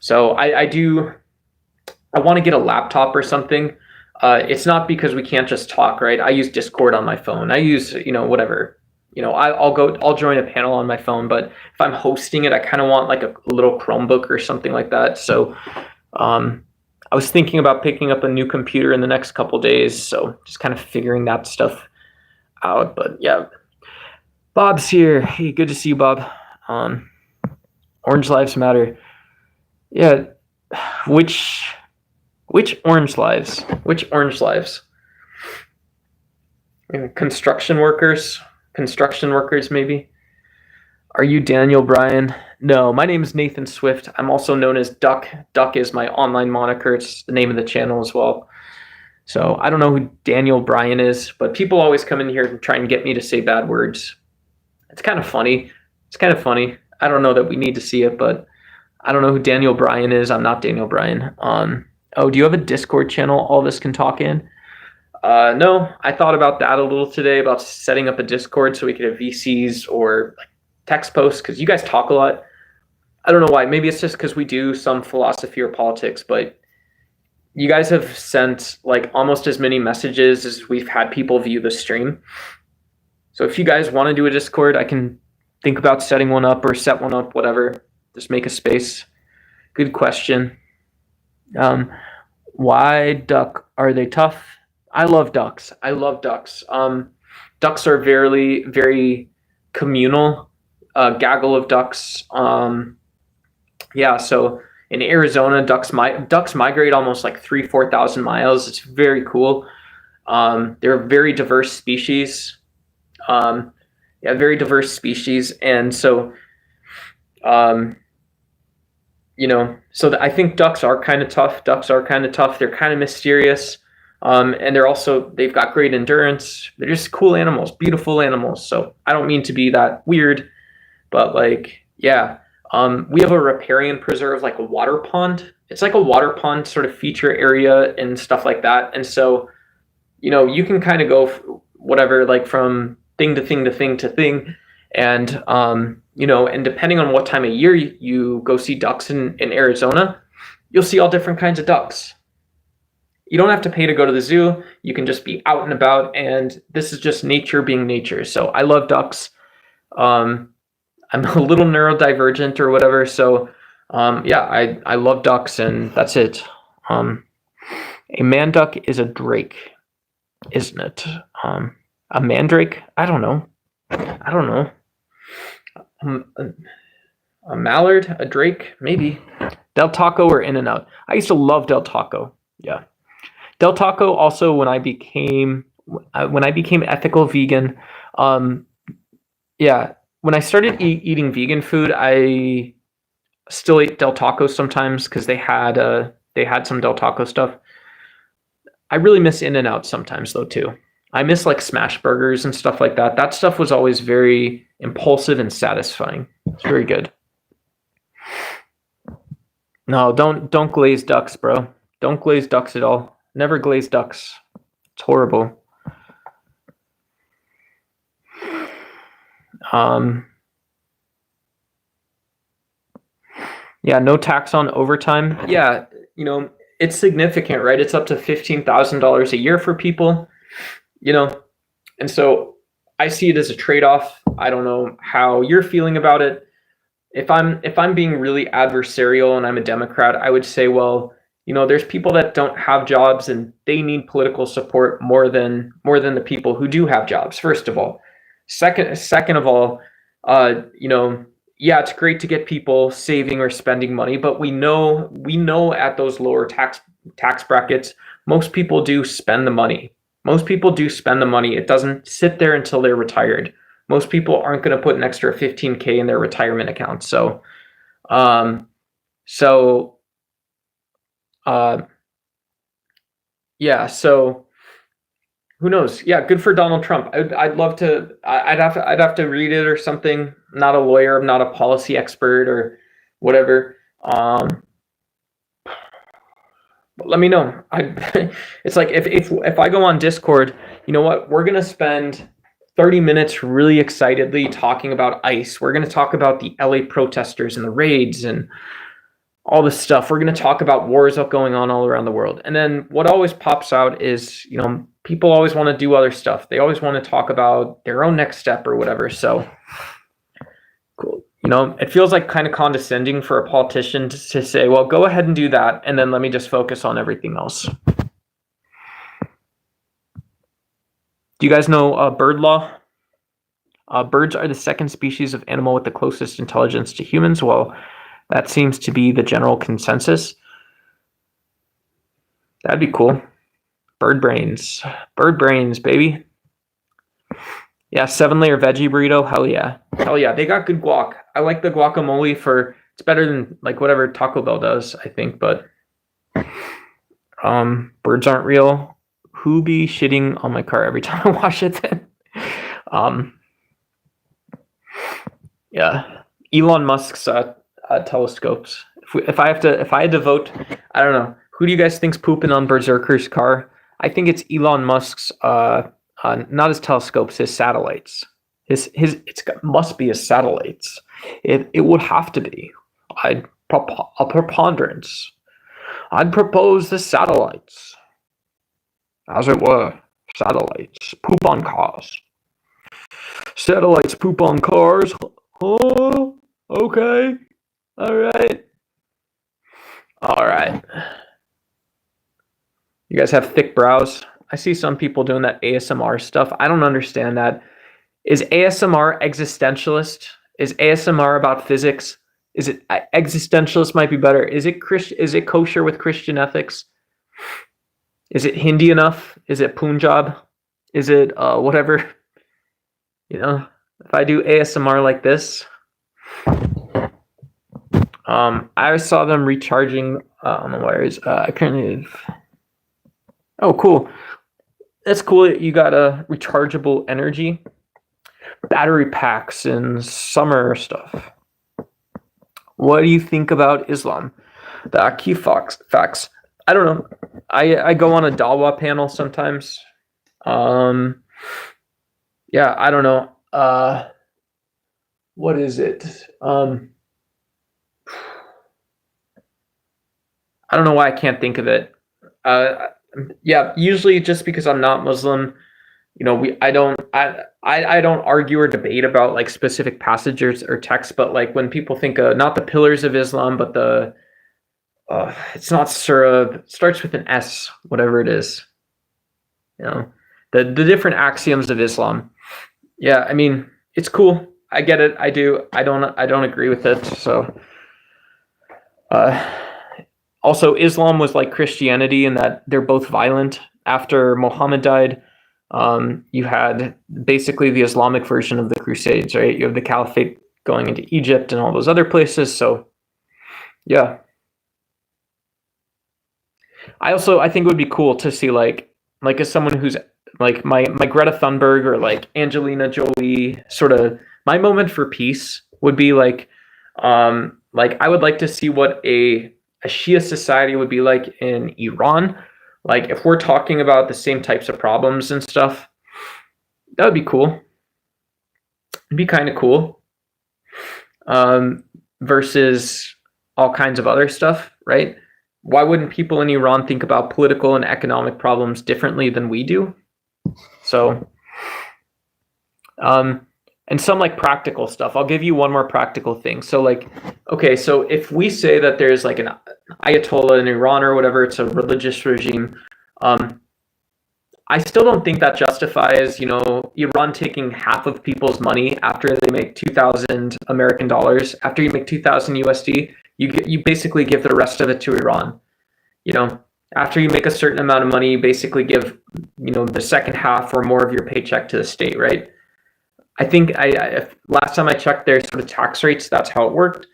So I want to get a laptop or something. It's not because we can't just talk, right? I use Discord on my phone. I use, whatever. I'll join a panel on my phone, but if I'm hosting it, I kind of want like a little Chromebook or something like that. So I was thinking about picking up a new computer in the next couple days. So just kind of figuring that stuff out. But yeah, Bob's here. Hey, good to see you, Bob. Orange Lives Matter. Yeah, which orange lives? Which orange lives? Construction workers maybe. Are you Daniel Bryan? No, my name is Nathan Swift. I'm also known as Duck. Duck is my online moniker. It's the name of the channel as well. So I don't know who Daniel Bryan is, but people always come in here and try and get me to say bad words. It's kind of funny. It's kind of funny. I don't know that we need to see it, but I don't know who Daniel Bryan is. I'm not Daniel Bryan. Oh, do you have a Discord channel all this can talk in? No, I thought about that a little today, about setting up a Discord so we could have VCs or like text posts, because you guys talk a lot. I don't know why. Maybe it's just because we do some philosophy or politics, but you guys have sent like almost as many messages as we've had people view the stream. So if you guys want to do a Discord, I can think about setting one up or set one up, whatever. Just make a space. Good question. Why duck? Are they tough? I love ducks. I love ducks. Ducks are very, very communal. Gaggle of ducks. Yeah, so in Arizona, ducks migrate almost like 4,000 miles. It's very cool. They're a very diverse species. Very diverse species, and so, I think ducks are kind of tough. They're kind of mysterious, and they've got great endurance. They're just cool animals, beautiful animals. So I don't mean to be that weird, but like, yeah. We have a riparian preserve, like a water pond. It's like a water pond sort of feature area and stuff like that. And so, you can kind of go whatever, like from thing to thing to thing to thing. And, and depending on what time of year you go see ducks in Arizona, you'll see all different kinds of ducks. You don't have to pay to go to the zoo. You can just be out and about. And this is just nature being nature. So I love ducks. I'm a little neurodivergent or whatever. So, I love ducks, and that's it. A man duck is a drake, isn't it? A mandrake? I don't know. A mallard? A drake? Maybe. Del Taco or In-N-Out? I used to love Del Taco. Yeah. Del Taco also, when I became ethical vegan, when I started eating vegan food, I still ate Del Taco sometimes because they had some Del Taco stuff. I really miss In-N-Out sometimes though too. I miss like smash burgers and stuff like that. That stuff was always very impulsive and satisfying. It's very good. No, don't glaze ducks, bro. Don't glaze ducks at all. Never glaze ducks. It's horrible. No tax on overtime. Yeah, it's significant, right? It's up to $15,000 a year for people, and so I see it as a trade-off. I don't know how you're feeling about it. If I'm being really adversarial and I'm a Democrat, I would say, well, there's people that don't have jobs and they need political support more than the people who do have jobs, first of all. Second of all, it's great to get people saving or spending money, but we know at those lower tax brackets, most people do spend the money. It doesn't sit there until they're retired. Most people aren't going to put an extra $15K in their retirement account. So, so who knows? Yeah, good for Donald Trump. I'd love to. I'd have to read it or something. I'm not a lawyer. I'm not a policy expert or whatever. But let me know. It's like if I go on Discord, you know what? We're gonna spend 30 minutes really excitedly talking about ICE. We're gonna talk about the LA protesters and the raids and all this stuff. We're going to talk about wars going on all around the world. And then what always pops out is, people always want to do other stuff. They always want to talk about their own next step or whatever. So cool. It feels like kind of condescending for a politician to say, well, go ahead and do that. And then let me just focus on everything else. Do you guys know bird law? Birds are the second species of animal with the closest intelligence to humans. Well, that seems to be the general consensus. That'd be cool. Bird brains, baby. Yeah, 7-layer veggie burrito. Hell yeah. They got good guac. I like the guacamole it's better than like whatever Taco Bell does, I think. But birds aren't real. who be shitting on my car every time I wash it then? Yeah, Elon Musk's telescopes. If I had to vote, I don't know. Who do you guys think's pooping on Berserker's car? I think it's Elon Musk's not his telescopes, his satellites. Must be his satellites. It would have to be. A preponderance. I'd propose the satellites. As it were, satellites poop on cars. Satellites poop on cars. Oh, okay. All right. You guys have thick brows. I see some people doing that ASMR stuff. I don't understand that. Is ASMR existentialist? Is ASMR about physics? Is it existentialist might be better? Is it kosher with Christian ethics? Is it Hindi enough? Is it Punjab? Is it whatever? If I do ASMR like this, I saw them recharging on the wires. I currently have. Oh, cool. That's cool. You got a rechargeable energy, battery packs, and summer stuff. What do you think about Islam? The key facts. I don't know. I go on a Dawa panel sometimes. Yeah, I don't know. What is it? I don't know why I can't think of it. Yeah, usually just because I'm not Muslim, I don't argue or debate about like specific passages or texts, but like when people think not the pillars of Islam, but the it's not surah, it starts with an S, whatever it is. The different axioms of Islam. Yeah, I mean, it's cool. I get it. I do. I don't agree with it. So also Islam was like Christianity in that they're both violent. After Muhammad died, you had basically the Islamic version of the Crusades, right? You have the Caliphate going into Egypt and all those other places. So yeah. I think it would be cool to see like as someone who's like my Greta Thunberg or like Angelina Jolie, sort of my moment for peace would be like I would like to see what a Shia society would be like in Iran. Like if we're talking about the same types of problems and stuff, that would be cool. It'd be kind of cool. Versus all kinds of other stuff, right? Why wouldn't people in Iran think about political and economic problems differently than we do? So, and some like practical stuff. I'll give you one more practical thing. So like, okay, so if we say that there's like an Ayatollah in Iran or whatever, it's a religious regime. I still don't think that justifies, Iran taking half of people's money after they make 2,000 American dollars. After you make 2,000 USD, you basically give the rest of it to Iran. After you make a certain amount of money, you basically give, the second half or more of your paycheck to the state, right? I think last time I checked their sort of tax rates, that's how it worked.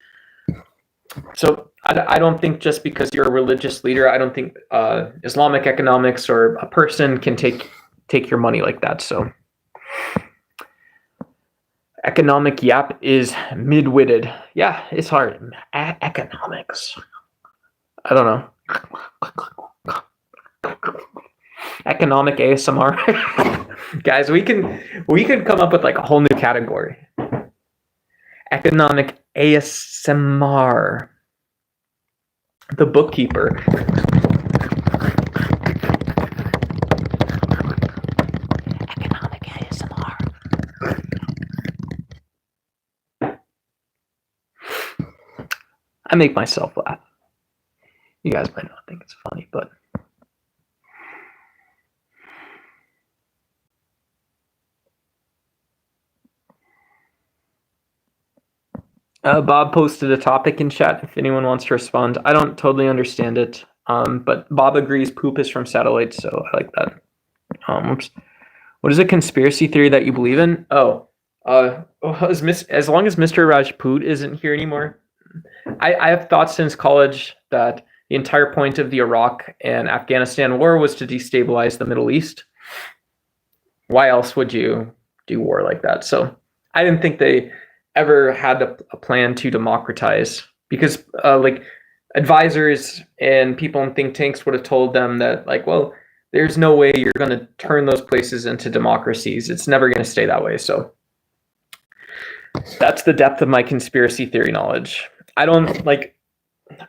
So I don't think just because you're a religious leader, I don't think Islamic economics or a person can take your money like that. So economic yap is mid-witted. Yeah, it's hard. Economics. I don't know. Economic ASMR. Guys, we can come up with like a whole new category. Economic ASMR. The bookkeeper. Economic ASMR. I make myself laugh. You guys might not think it's funny, but Bob posted a topic in chat if anyone wants to respond. I don't totally understand it, but Bob agrees poop is from satellites, so I like that. What is a conspiracy theory that you believe in? As long as Mr. Rajput isn't here anymore, I have thought since college that, the entire point of the Iraq and Afghanistan war was to destabilize the Middle East. Why else would you do war like that? So I didn't think they ever had a plan to democratize, because like advisors and people in think tanks would have told them that, like, well, there's no way you're going to turn those places into democracies. It's never going to stay that way. So that's the depth of my conspiracy theory knowledge.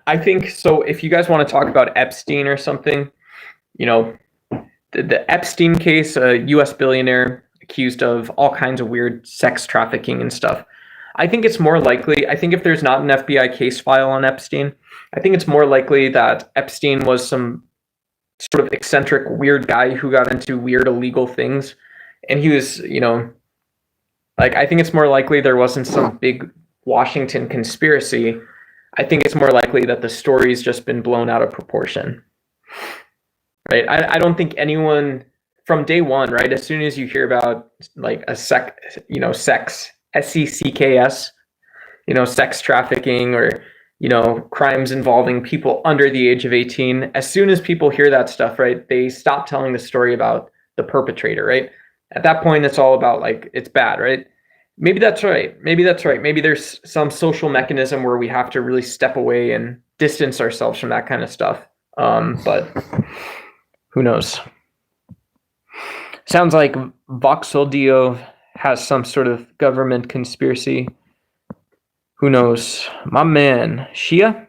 I think so. If you guys want to talk about Epstein or something, you know, the Epstein case, a US billionaire accused of all kinds of weird sex trafficking and stuff. I think it's more likely, I think if there's not an FBI case file on Epstein, I think it's more likely that Epstein was some sort of eccentric, weird guy who got into weird illegal things. And he was, you know, like, I think it's more likely there wasn't some big Washington conspiracy. I think it's more likely that the story's just been blown out of proportion. Right? I don't think anyone from day one, right, as soon as you hear about like a sex, SECKS, sex trafficking or, crimes involving people under the age of 18, as soon as people hear that stuff, right, they stop telling the story about the perpetrator, right? At that point, it's all about like, it's bad, right? Maybe that's right. Maybe there's some social mechanism where we have to really step away and distance ourselves from that kind of stuff. But who knows? Sounds like Voxeldio has some sort of government conspiracy. Who knows? My man, Shia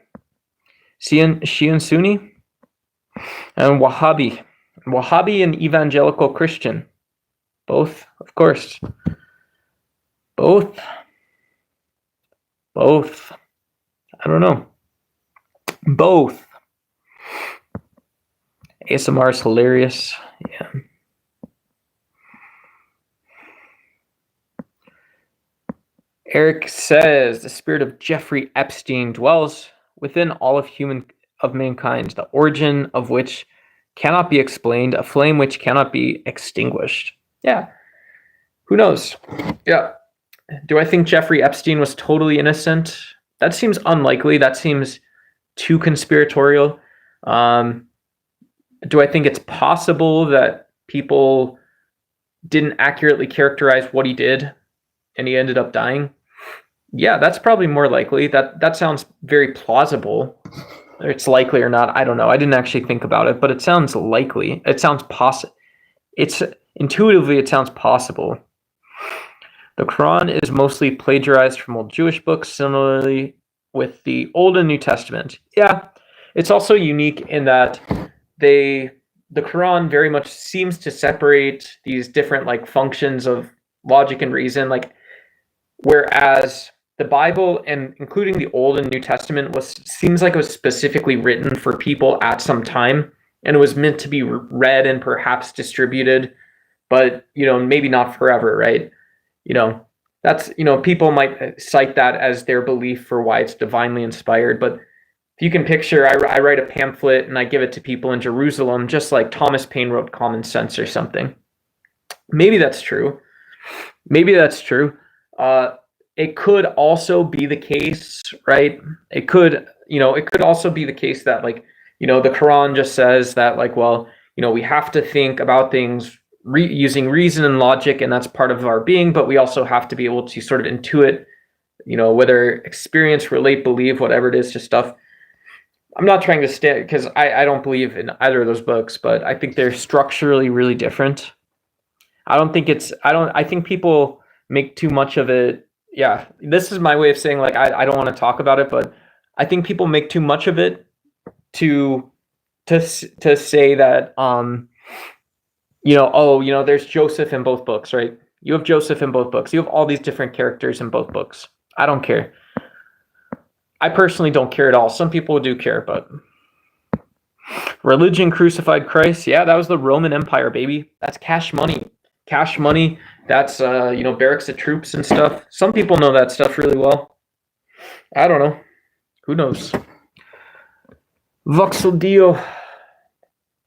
and Sunni, and Wahhabi and evangelical Christian. Both, of course. Both. I don't know. Both. ASMR is hilarious. Yeah. Eric says the spirit of Jeffrey Epstein dwells within all of mankind, the origin of which cannot be explained, a flame which cannot be extinguished. Yeah. Who knows? Yeah. Do I think Jeffrey Epstein was totally innocent? That seems unlikely. That seems too conspiratorial. Do I think it's possible that people didn't accurately characterize what he did and he ended up dying? Yeah, that's probably more likely. That sounds very plausible. Whether it's likely or not, I don't know. I didn't actually think about it, but it sounds likely. It sounds possible. It sounds possible. The Quran is mostly plagiarized from old Jewish books, similarly with the Old and New Testament. Yeah, it's also unique in that the Quran very much seems to separate these different like functions of logic and reason, like whereas the Bible, and including the Old and New Testament, seems like it was specifically written for people at some time, and it was meant to be read and perhaps distributed, but maybe not forever, right? That's people might cite that as their belief for why it's divinely inspired, but if you can picture, I write a pamphlet and I give it to people in Jerusalem, just like Thomas Paine wrote Common Sense or something. Maybe that's true. It could also be the case, right? It could also be the case that the Quran just says that we have to think about things using reason and logic, and that's part of our being, but we also have to be able to sort of intuit, whether experience, relate, believe, whatever it is to stuff. I'm not trying to stay, because I don't believe in either of those books, but I think they're structurally really different. I think people make too much of it. Yeah, this is my way of saying I don't want to talk about it, but I think people make too much of it to say that there's Joseph in both books, right? You have Joseph in both books. You have all these different characters in both books. I don't care. I personally don't care at all. Some people do care, but religion crucified Christ. Yeah, that was the Roman Empire, baby. That's cash money. Cash money. That's barracks of troops and stuff. Some people know that stuff really well. I don't know. Who knows? Voxel Dio,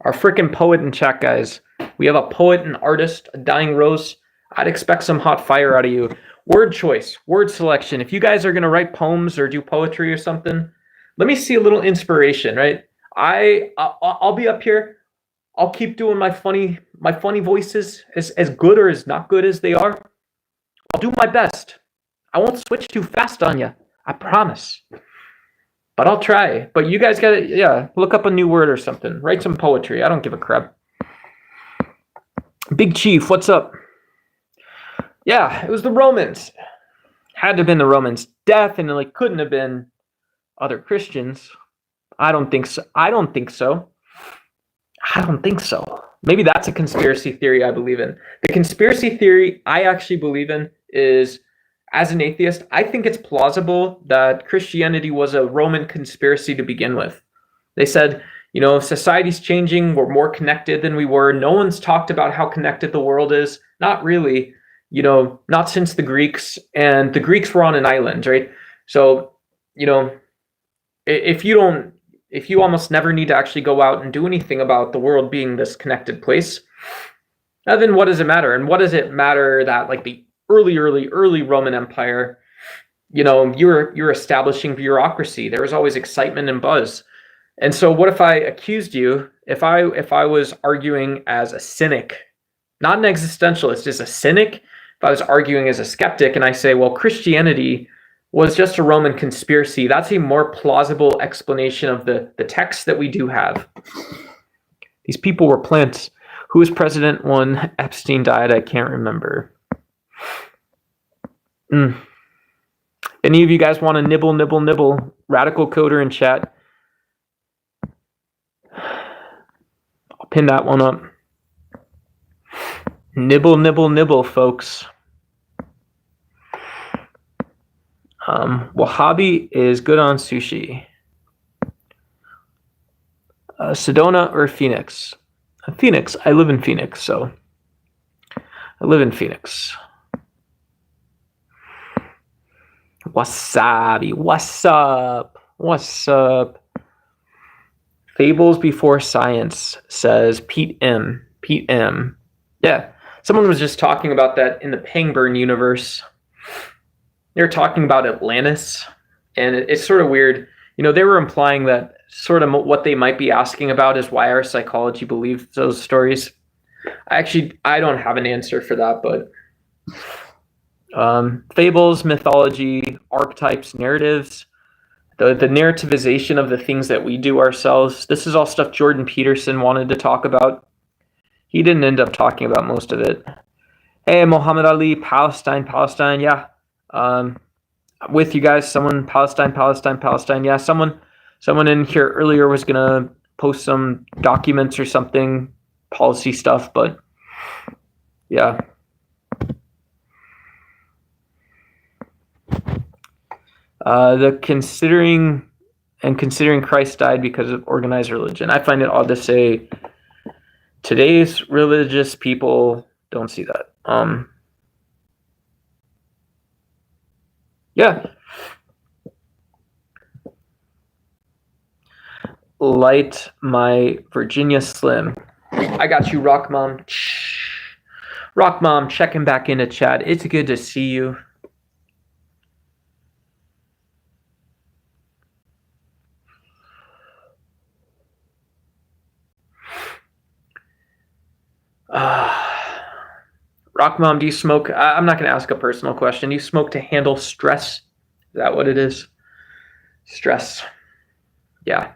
our freaking poet in chat, guys. We have a poet, an artist, a dying rose. I'd expect some hot fire out of you. Word choice, word selection. If you guys are going to write poems or do poetry or something, let me see a little inspiration, right? I'll be up here. I'll keep doing my funny voices as good or as not good as they are. I'll do my best. I won't switch too fast on you. I promise. But I'll try. But you guys gotta, look up a new word or something. Write some poetry. I don't give a crap. Big Chief, what's up? Yeah, it was the Romans. Had to have been the Romans. Definitely couldn't have been other Christians. I don't think so. I don't think so. Maybe that's a conspiracy theory I believe in. The conspiracy theory I actually believe in is, as an atheist, I think it's plausible that Christianity was a Roman conspiracy to begin with. They said, society's changing, we're more connected than we were. No one's talked about how connected the world is. Not really, not since the Greeks, and the Greeks were on an island, right? So, if you almost never need to actually go out and do anything about the world being this connected place, then what does it matter? And what does it matter that like the early Roman Empire, you're establishing bureaucracy. There was always excitement and buzz. And so what if I accused you, if I was arguing as a cynic, not an existentialist, as a cynic, if I was arguing as a skeptic and I say, well, Christianity was just a Roman conspiracy, that's a more plausible explanation of the text that we do have. These people were plants. Who was president when Epstein died? I can't remember. Any of you guys want to nibble? Radical coder in chat. I'll pin that one up. Nibble, folks. Wahabi is good on sushi. Sedona or Phoenix? Phoenix. I live in Phoenix, so I live in Phoenix. Wasabi. What's up? Fables before science, says Pete M. Yeah, someone was just talking about that in the Pangburn universe. They're talking about Atlantis, and it's sort of weird. They were implying that sort of what they might be asking about is why our psychology believes those stories. I don't have an answer for that, but fables, mythology, archetypes, narratives, the narrativization of the things that we do ourselves. This is all stuff Jordan Peterson wanted to talk about. He didn't end up talking about most of it. Hey, Muhammad Ali, Palestine. Yeah. With you guys, Palestine. Yeah, someone in here earlier was gonna post some documents or something, policy stuff, but yeah. The considering Christ died because of organized religion. I find it odd to say today's religious people don't see that. Yeah. Light my Virginia Slim. I got you, Rock Mom. Rock Mom, checking back into chat. It's good to see you. Rock Mom, do you smoke? I'm not going to ask a personal question. Do you smoke to handle stress? Is that what it is? Stress. Yeah.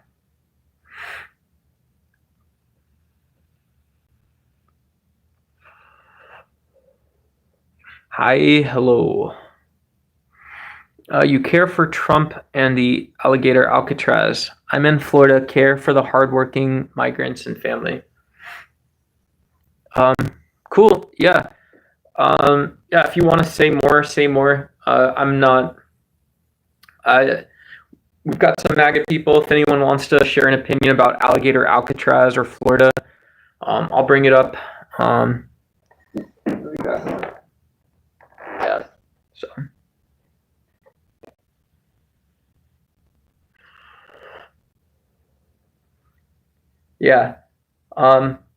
Hi, hello. You care for Trump and the alligator Alcatraz. I'm in Florida. Care for the hardworking migrants and family. Cool. Yeah. If you want to say more, say more. I'm not. We've got some MAGA people. If anyone wants to share an opinion about alligator Alcatraz or Florida, I'll bring it up. Yeah. So. Yeah.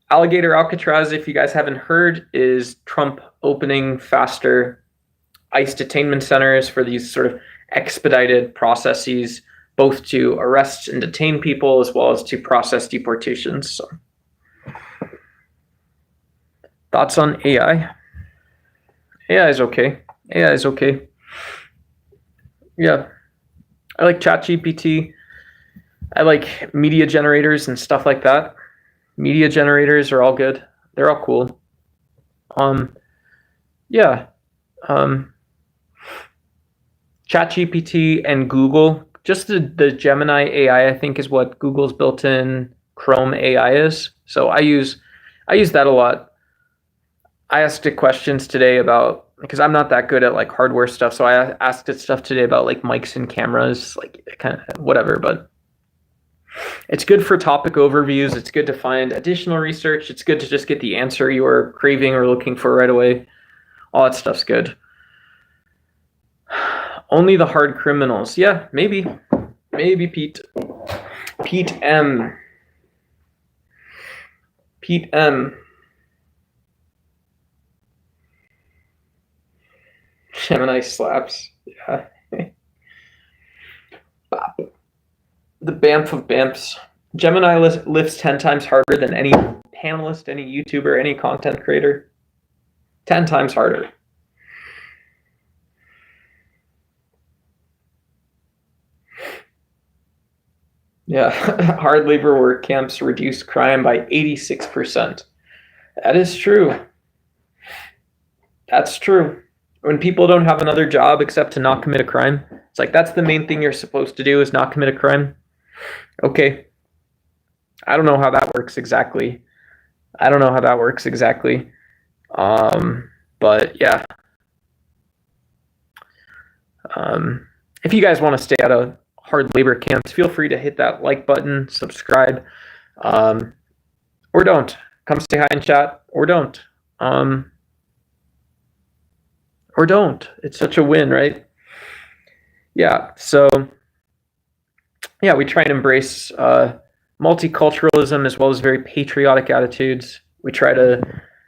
Alligator Alcatraz, if you guys haven't heard, is Trump opening faster ICE detainment centers for these sort of expedited processes both to arrest and detain people as well as to process deportations. So, thoughts on AI? AI is okay. AI is okay. Yeah. I like ChatGPT. I like media generators and stuff like that. Media generators are all good. They're all cool. Yeah. ChatGPT and Google, just the Gemini AI, I think, is what Google's built-in Chrome AI is. So I use that a lot. I asked it questions today about, because I'm not that good at like hardware stuff, so I asked it stuff today about like mics and cameras, like kind of whatever, but it's good for topic overviews. It's good to find additional research. It's good to just get the answer you are craving or looking for right away. All that stuff's good. Only the hard criminals. Yeah, maybe. Maybe Pete. Pete M. Pete M. Gemini slaps. Yeah. The Bamf of Bamfs. Gemini lifts 10 times harder than any panelist, any YouTuber, any content creator. 10 times harder. Yeah, hard labor work camps reduce crime by 86%. That is true. That's true. When people don't have another job except to not commit a crime, it's like that's the main thing you're supposed to do is not commit a crime. Okay. I don't know how that works exactly. But yeah. If you guys want to stay out of hard labor camps, feel free to hit that like button, subscribe, or don't. Come say hi in chat, or don't. Or don't. It's such a win, right? Yeah, so yeah, we try and embrace multiculturalism as well as very patriotic attitudes. We try to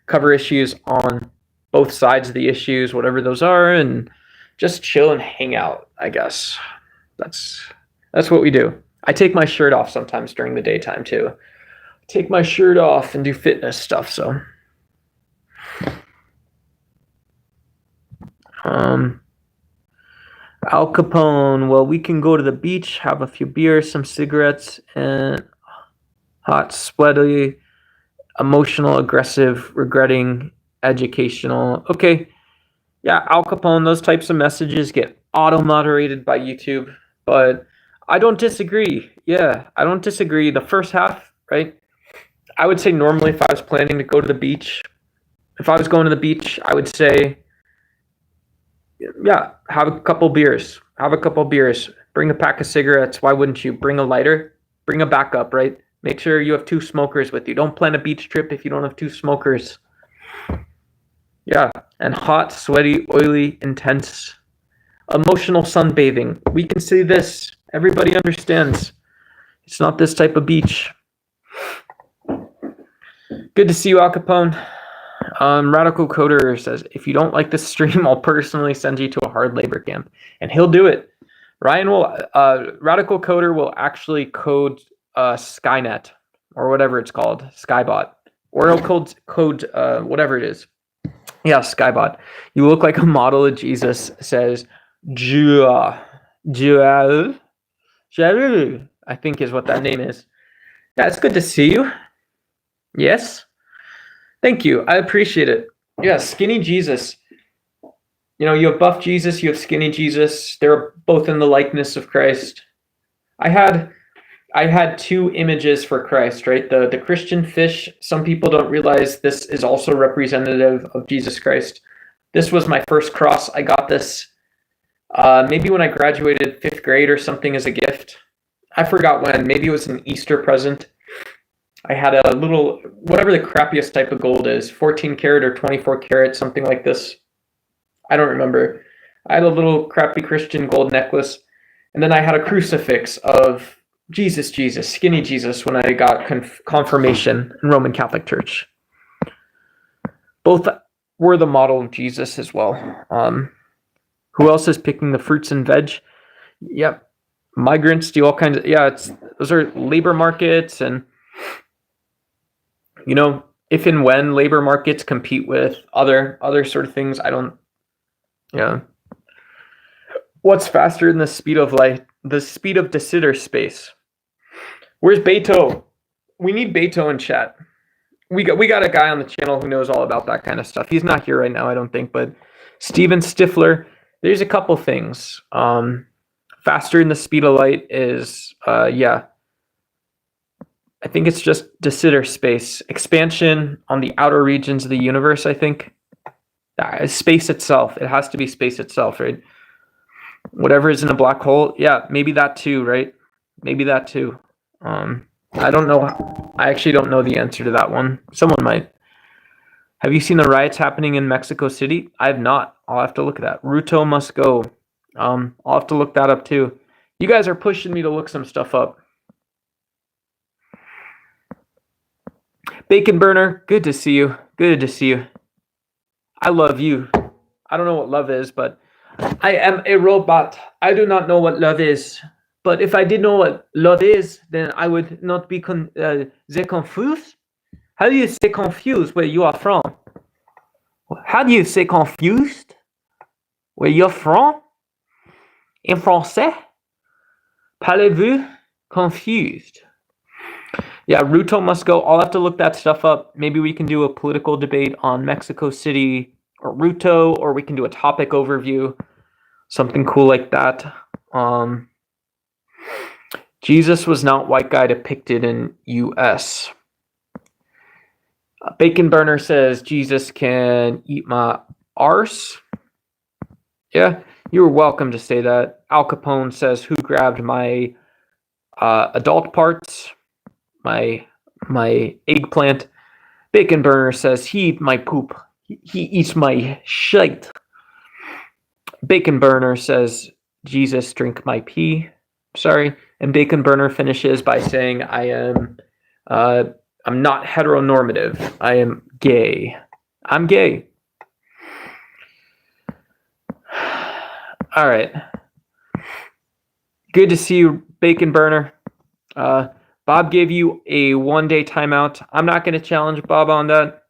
cover issues on both sides of the issues, whatever those are, and just chill and hang out, I guess. That's what we do. I take my shirt off sometimes during the daytime too. Take my shirt off and do fitness stuff, so. Al Capone, well, we can go to the beach, have a few beers, some cigarettes, and hot, sweaty, emotional, aggressive, regretting, educational. Okay. Yeah, Al Capone, those types of messages get auto-moderated by YouTube, but I don't disagree. Yeah, I don't disagree. The first half, right? I would say normally if I was planning to go to the beach, if I was going to the beach, I would say, yeah, have a couple beers. Bring a pack of cigarettes. Why wouldn't you? Bring a lighter. Bring a backup, right? Make sure you have 2 smokers with you. Don't plan a beach trip if you don't have 2 smokers. Yeah, and hot, sweaty, oily, intense, emotional sunbathing. We can see this. Everybody understands. It's not this type of beach. Good to see you, Al Capone. Radical Coder says, if you don't like this stream, I'll personally send you to a hard labor camp. And he'll do it. Radical Coder will actually code Skynet, or whatever it's called, Skybot. Or he'll code whatever it is. Yeah, Skybot. You look like a model of Jesus, says I think is what that name is. Yeah, it's good to see you. Yes. Thank you. I appreciate it. Yeah, skinny Jesus. You know, you have buff Jesus, you have skinny Jesus. They're both in the likeness of Christ. I had 2 images for Christ, right? The Christian fish, some people don't realize this is also representative of Jesus Christ. This was my first cross. I got this maybe when I graduated 5th grade or something as a gift. I forgot when. Maybe it was an Easter present. I had a little, whatever the crappiest type of gold is, 14 karat or 24 karat, something like this. I don't remember. I had a little crappy Christian gold necklace. And then I had a crucifix of Jesus, skinny Jesus, when I got confirmation in Roman Catholic Church. Both were the model of Jesus as well. Who else is picking the fruits and veg? Yep. migrants do all kinds of, those are labor markets. And, if and when labor markets compete with other sort of things, what's faster than the speed of light? The speed of de Sitter space. Where's Beto? We need Beto in chat. We got a guy on the channel who knows all about that kind of stuff. He's not here right now, I don't think, but Steven Stifler, there's a couple things. Faster than the speed of light is, I think it's just de Sitter space. Expansion on the outer regions of the universe, I think. Space itself. It has to be space itself, right? Whatever is in a black hole. Yeah, maybe that too, right? Maybe that too. I don't know. I actually don't know the answer to that one. Someone might. Have you seen the riots happening in Mexico City? I have not. I'll have to look at that. Ruto must go. I'll have to look that up too. You guys are pushing me to look some stuff up. Bacon Burner, good to see you. Good to see you. I love you. I don't know what love is, but I am a robot. I do not know what love is. But if I did know what love is, then I would not be confused. How do you say confused where you are from? How do you say confused where you're from? In français? Parlez-vous confused? Yeah, Ruto must go. I'll have to look that stuff up. Maybe we can do a political debate on Mexico City or Ruto, or we can do a topic overview, something cool like that. Jesus was not white guy depicted in U.S. Bacon Burner says Jesus can eat my arse. Yeah, you're welcome to say that. Al Capone says, who grabbed my adult parts? My eggplant. Bacon Burner says he eat my poop. He eats my shite. Bacon Burner says Jesus drink my pee. Sorry. And Bacon Burner finishes by saying I'm not heteronormative. I am gay. I'm gay. All right. Good to see you, Bacon Burner. Bob gave you a one-day timeout. I'm not going to challenge Bob on that.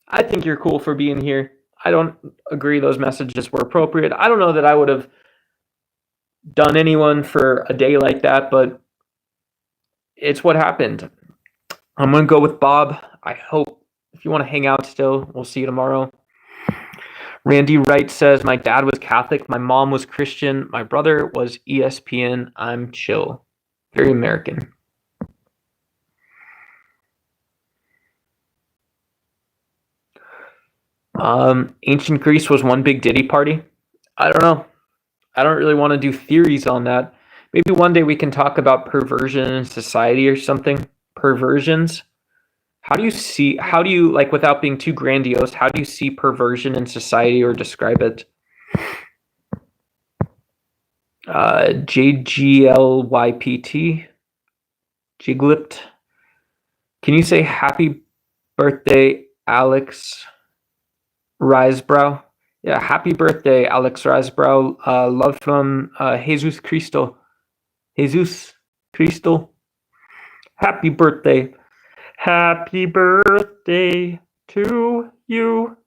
I think you're cool for being here. I don't agree those messages were appropriate. I don't know that I would have done anyone for a day like that, but it's what happened. I'm going to go with Bob. I hope if you want to hang out still, we'll see you tomorrow. Randy Wright says, my dad was Catholic. My mom was Christian. My brother was ESPN. I'm chill. Very American. Ancient Greece was one big Diddy party. I don't know. I don't really want to do theories on that. Maybe one day we can talk about perversion in society or something. Perversions. How do you, like, without being too grandiose, how do you see perversion in society or describe it? JGLYPT. Jiglipt. Can you say happy birthday, Alex Risebrow? Yeah, happy birthday, Alex Risebrow. Love from Jesus Cristo. Jesus Cristo. Happy birthday. Happy birthday to you.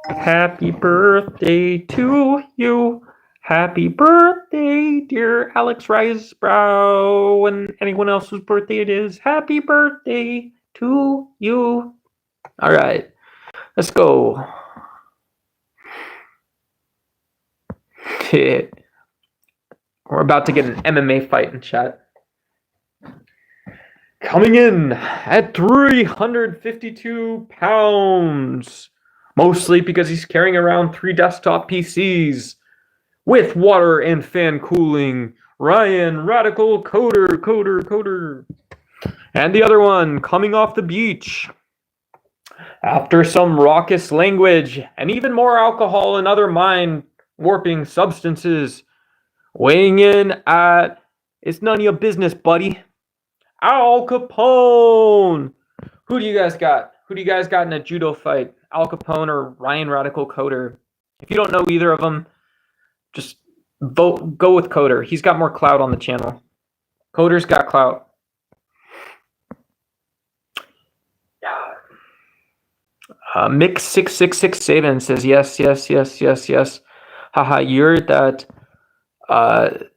Happy birthday to you. Happy birthday, dear Alex Risebrow, and anyone else whose birthday it is. Happy birthday to you. All right, let's go. We're about to get an MMA fight in chat. Coming in at 352 pounds, mostly because he's carrying around 3 desktop PCs with water and fan cooling. Ryan, Radical Coder. And the other one coming off the beach after some raucous language and even more alcohol and other mind-warping substances. Weighing in at, it's none of your business, buddy, Al Capone. Who do you guys got? Who do you guys got in a judo fight? Al Capone or Ryan Radical Coder? If you don't know either of them, just go with Coder. He's got more clout on the channel. Coders got clout. Mix6667 says yes. Haha, you're that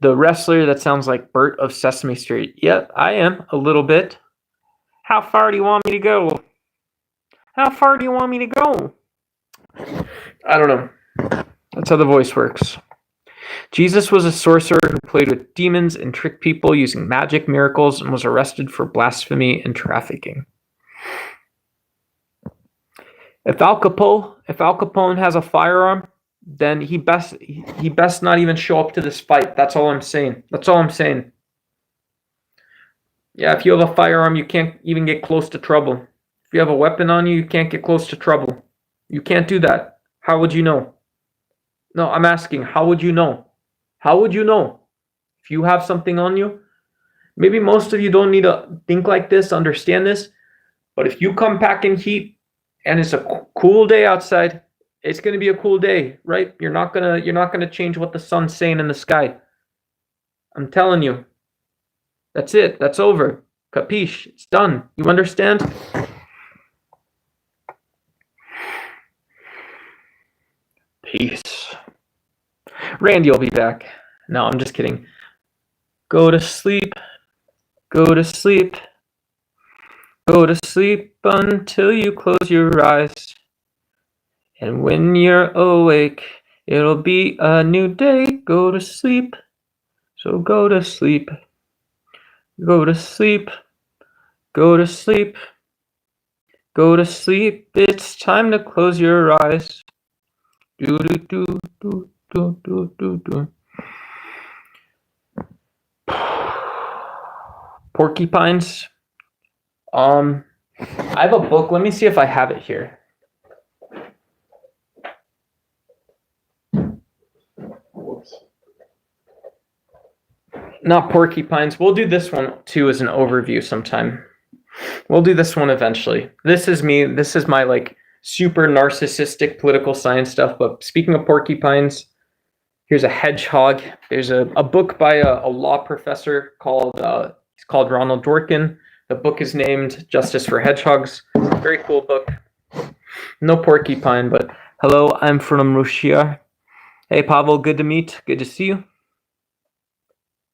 the wrestler that sounds like Bert of Sesame Street. Yep, I am a little bit. How far do you want me to go? How far do you want me to go? I don't know. That's how the voice works. Jesus was a sorcerer who played with demons and tricked people using magic miracles and was arrested for blasphemy and trafficking. If Al Capone has a firearm, then he best not even show up to this fight. That's all I'm saying. Yeah, if you have a firearm, you can't even get close to trouble. If you have a weapon on you, you can't get close to trouble. You can't do that. How would you know? No, I'm asking, how would you know? How would you know? If you have something on you, maybe most of you don't need to think like this, understand this, but if you come packing heat and it's a cool day outside, it's going to be a cool day, right? You're not going to change what the sun's saying in the sky. I'm telling you. That's it. That's over. Capiche? It's done. You understand? Peace. Randy will be back. No, I'm just kidding. Go to sleep. Go to sleep. Go to sleep until you close your eyes. And when you're awake, it'll be a new day. Go to sleep. So go to sleep. Go to sleep. Go to sleep. Go to sleep. It's time to close your eyes. Do do do do do do do do. Porcupines. I have a book. Let me see if I have it here. Not porcupines. We'll do this one too as an overview sometime. We'll do this one eventually. This is me. This is my like super narcissistic political science stuff. But speaking of porcupines, here's a hedgehog. There's a book by a law professor called he's called Ronald Dworkin. The book is named Justice for Hedgehogs. Very cool book. No porcupine, but hello, I'm from Russia. Hey Pavel, good to meet. Good to see you.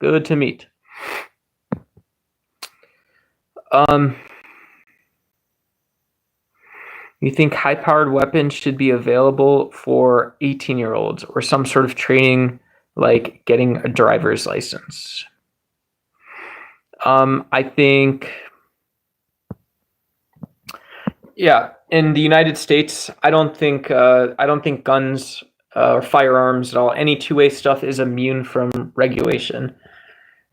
Good to meet. You think high-powered weapons should be available for 18-year-olds or some sort of training like getting a driver's license? I think, yeah, in the United States, I don't think guns or firearms at all, any two-way stuff is immune from regulation.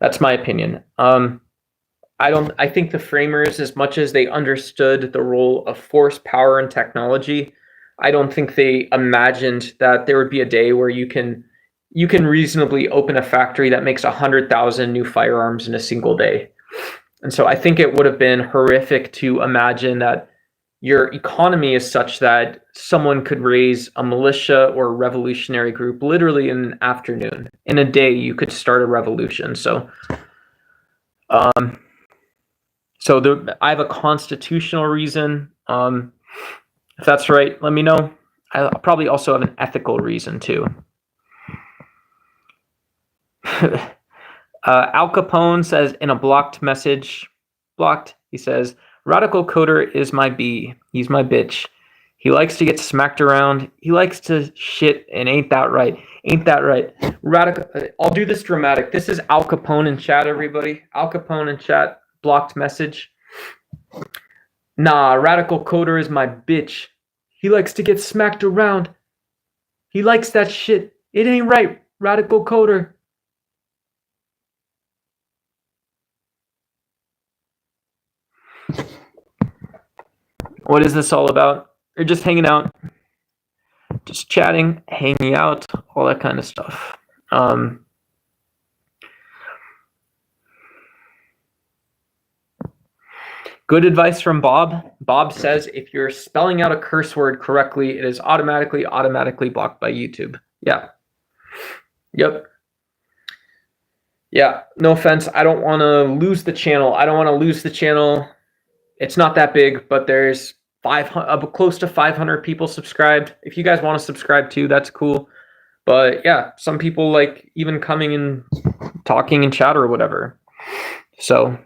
That's my opinion. I think the framers, as much as they understood the role of force, power, and technology, I don't think they imagined that there would be a day where you can reasonably open a factory that makes 100,000 new firearms in a single day. And so I think it would have been horrific to imagine that your economy is such that someone could raise a militia or a revolutionary group literally in an afternoon. In a day, you could start a revolution. So I have a constitutional reason. If that's right, let me know. I'll probably also have an ethical reason too. Al Capone says in a blocked message, he says, "Radical coder is my B. He's my bitch. He likes to get smacked around. He likes to shit, and ain't that right? Ain't that right?" Radical. I'll do this dramatic. This is Al Capone in chat, everybody. Al Capone in chat. Blocked message. Nah, radical coder is my bitch. He likes to get smacked around. He likes that shit. It ain't right. Radical coder. What is this all about? You're just hanging out, just chatting, hanging out, all that kind of stuff. Good advice from Bob. Bob says if you're spelling out a curse word correctly, it is automatically blocked by YouTube. Yeah. Yep. Yeah, no offense. I don't want to lose the channel. I don't want to lose the channel. It's not that big, but there's 500, close to 500 people subscribed. If you guys want to subscribe too, that's cool. But yeah, some people like even coming and talking in chat or whatever. So,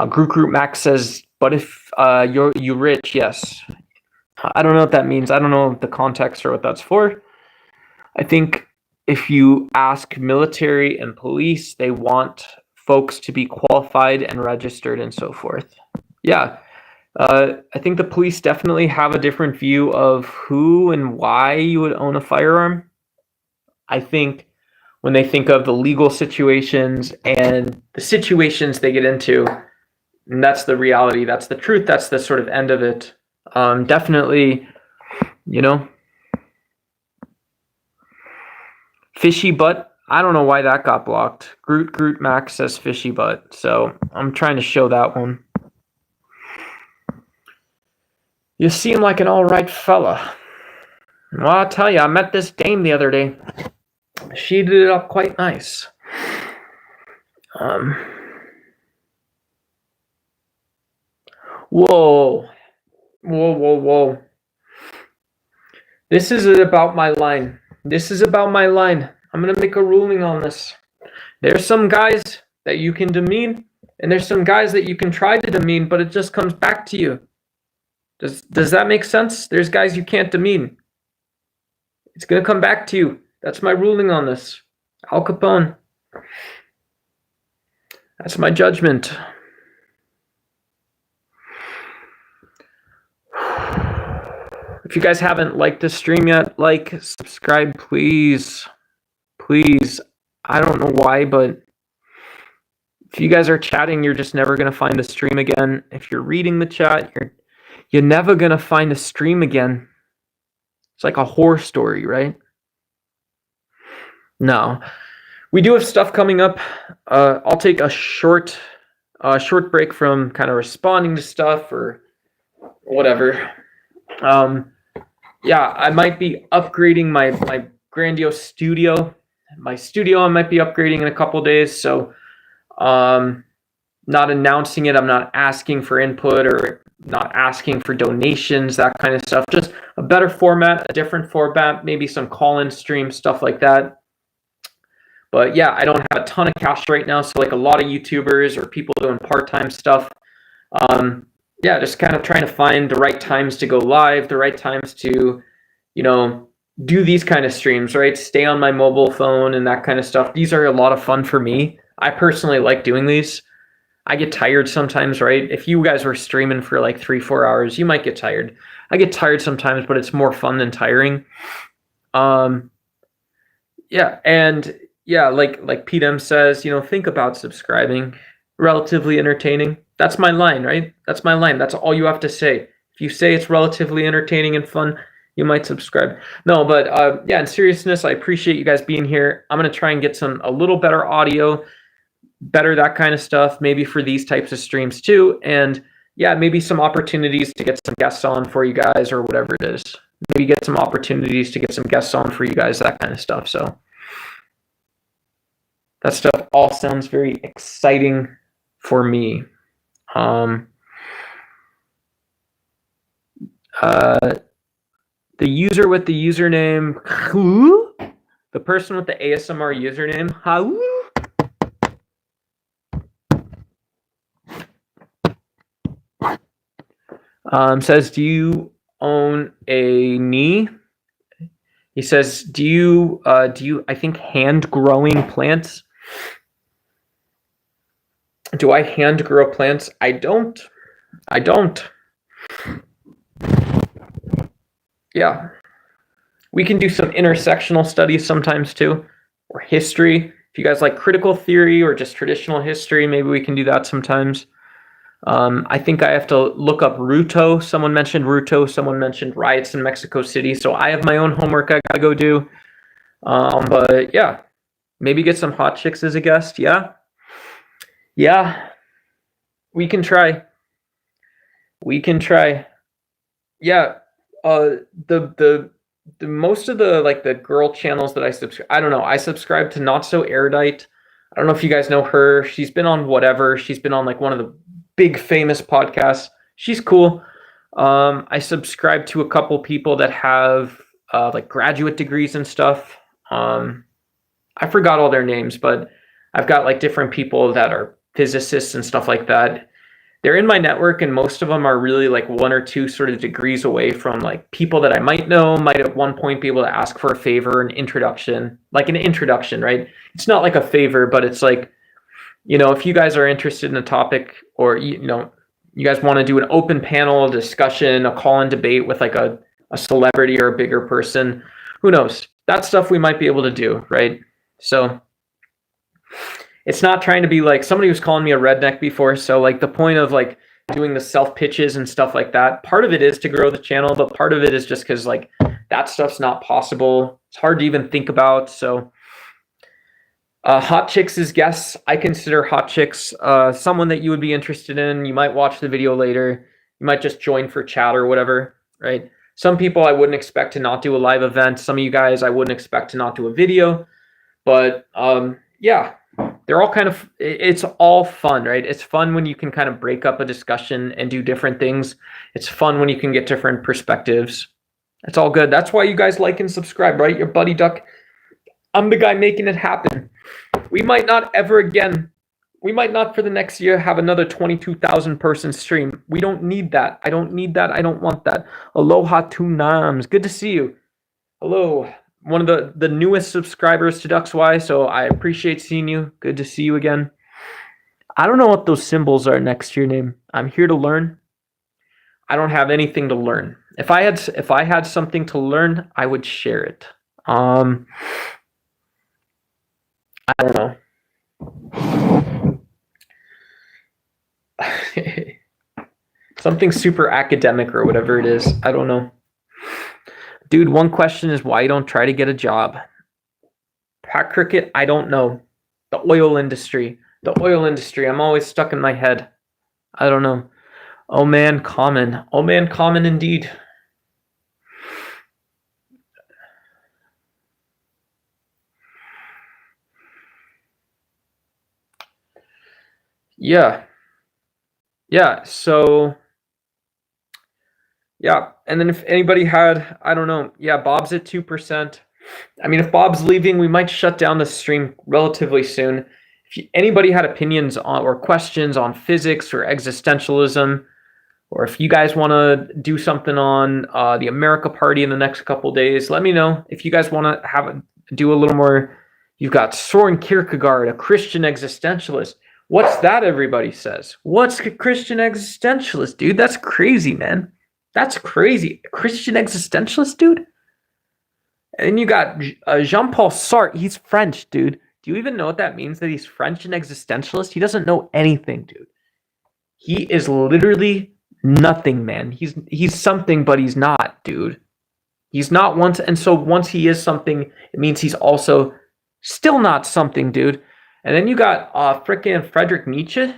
Group Max says, but if you rich, yes. I don't know what that means. I don't know the context or what that's for. I think if you ask military and police, they want folks to be qualified and registered and so forth. Yeah. I think the police definitely have a different view of who and why you would own a firearm. I think when they think of the legal situations and the situations they get into, and that's the reality, that's the truth, that's the sort of end of it. Definitely, fishy butt. I don't know why that got blocked. Groot Max says fishy butt, so I'm trying to show that one. You seem like an all right fella. Well, I'll tell you, I met this dame the other day. She did it up quite nice. Whoa. This is about my line. I'm going to make a ruling on this. There's some guys that you can demean, and there's some guys that you can try to demean, but it just comes back to you. Does that make sense? There's guys you can't demean. It's going to come back to you. That's my ruling on this. Al Capone. That's my judgment. If you guys haven't liked this stream yet, like, subscribe, please. Please. I don't know why, but if you guys are chatting, you're just never going to find the stream again. If you're reading the chat, you're never going to find the stream again. It's like a horror story, right? No. We do have stuff coming up. I'll take a short break from kind of responding to stuff or whatever. Yeah, I might be upgrading my grandiose studio. My studio I might be upgrading in a couple days, so not announcing it. I'm not asking for input or not asking for donations, that kind of stuff. Just a better format, a different format, maybe some call-in streams, stuff like that. But yeah, I don't have a ton of cash right now, so like a lot of YouTubers or people doing part-time stuff, yeah, just kind of trying to find the right times to go live, the right times to, do these kind of streams, right? Stay on my mobile phone and that kind of stuff. These are a lot of fun for me. I personally like doing these. I get tired sometimes, right? If you guys were streaming for like 3-4 hours, you might get tired. I get tired sometimes, but it's more fun than tiring. Yeah, and yeah, like Pete M says, think about subscribing. Relatively entertaining. That's my line, right? That's my line. That's all you have to say. If you say it's relatively entertaining and fun, you might subscribe. No, but yeah, in seriousness, I appreciate you guys being here. I'm going to try and get a little better audio, better that kind of stuff, maybe for these types of streams too. And yeah, maybe some opportunities to get some guests on for you guys or whatever it is. Maybe get some opportunities to get some guests on for you guys, that kind of stuff. So that stuff all sounds very exciting for me. The user with the username, the person with the ASMR username, says, do you own a knee? He says, do you, I think, hand growing plants? Do I hand grow plants? I don't. Yeah. We can do some intersectional studies sometimes too, or history. If you guys like critical theory or just traditional history, maybe we can do that sometimes. I think I have to look up Ruto. Someone mentioned Ruto. Someone mentioned riots in Mexico City. So I have my own homework I gotta go do. But yeah, maybe get some hot chicks as a guest. Yeah. We can try. Yeah. The most of the the girl channels that I subscribe, I don't know. I subscribe to Not So Erudite. I don't know if you guys know her. She's been on whatever. She's been on like one of the big famous podcasts. She's cool. I subscribe to a couple people that have like graduate degrees and stuff. I forgot all their names, but I've got like different people that are physicists and stuff like that. They're in my network, and most of them are really like one or two sort of degrees away from like people that I might know, might at one point be able to ask for a favor, an introduction, right? It's not like a favor, but it's like, if you guys are interested in a topic, or you guys want to do an open panel discussion, a call-in debate with like a celebrity or a bigger person, who knows? That stuff we might be able to do, right? So it's not trying to be like, somebody was calling me a redneck before. So like the point of like doing the self pitches and stuff like that, part of it is to grow the channel, but part of it is just because like that stuff's not possible. It's hard to even think about. So Hot Chicks is guests. I consider Hot Chicks someone that you would be interested in. You might watch the video later. You might just join for chat or whatever, right? Some people I wouldn't expect to not do a live event. Some of you guys I wouldn't expect to not do a video. But yeah, they're all it's all fun, right? It's fun when you can kind of break up a discussion and do different things. It's fun when you can get different perspectives. It's all good. That's why you guys like and subscribe, right? Your buddy Duck. I'm the guy making it happen. We might not for the next year have another 22,000 person stream. We don't need that. I don't need that. I don't want that. Aloha to Nams. Good to see you. Hello. One of the newest subscribers to DucksY, so I appreciate seeing you. Good to see you again. I don't know what those symbols are next to your name. I'm here to learn. I don't have anything to learn. If I had something to learn, I would share it. I don't know. Something super academic or whatever it is. I don't know. Dude, one question is why you don't try to get a job. Pat Cricket, I don't know. The oil industry. I'm always stuck in my head. I don't know. Oh man, common. Oh man, common indeed. Yeah. So yeah, and then if anybody had, I don't know, yeah, Bob's at 2%. I mean, if Bob's leaving, we might shut down the stream relatively soon. If anybody had opinions on or questions on physics or existentialism, or if you guys want to do something on the America Party in the next couple days, let me know. If you guys want to do a little more, you've got Soren Kierkegaard, a Christian existentialist. What's that, everybody says? What's a Christian existentialist, dude? That's crazy, man. That's crazy. A Christian existentialist, dude? And you got Jean-Paul Sartre. He's French, dude. Do you even know what that means, that he's French and existentialist? He doesn't know anything, dude. He is literally nothing, man. He's something, but he's not, dude. He's not once, and so once he is something, it means he's also still not something, dude. And then you got frickin' Friedrich Nietzsche.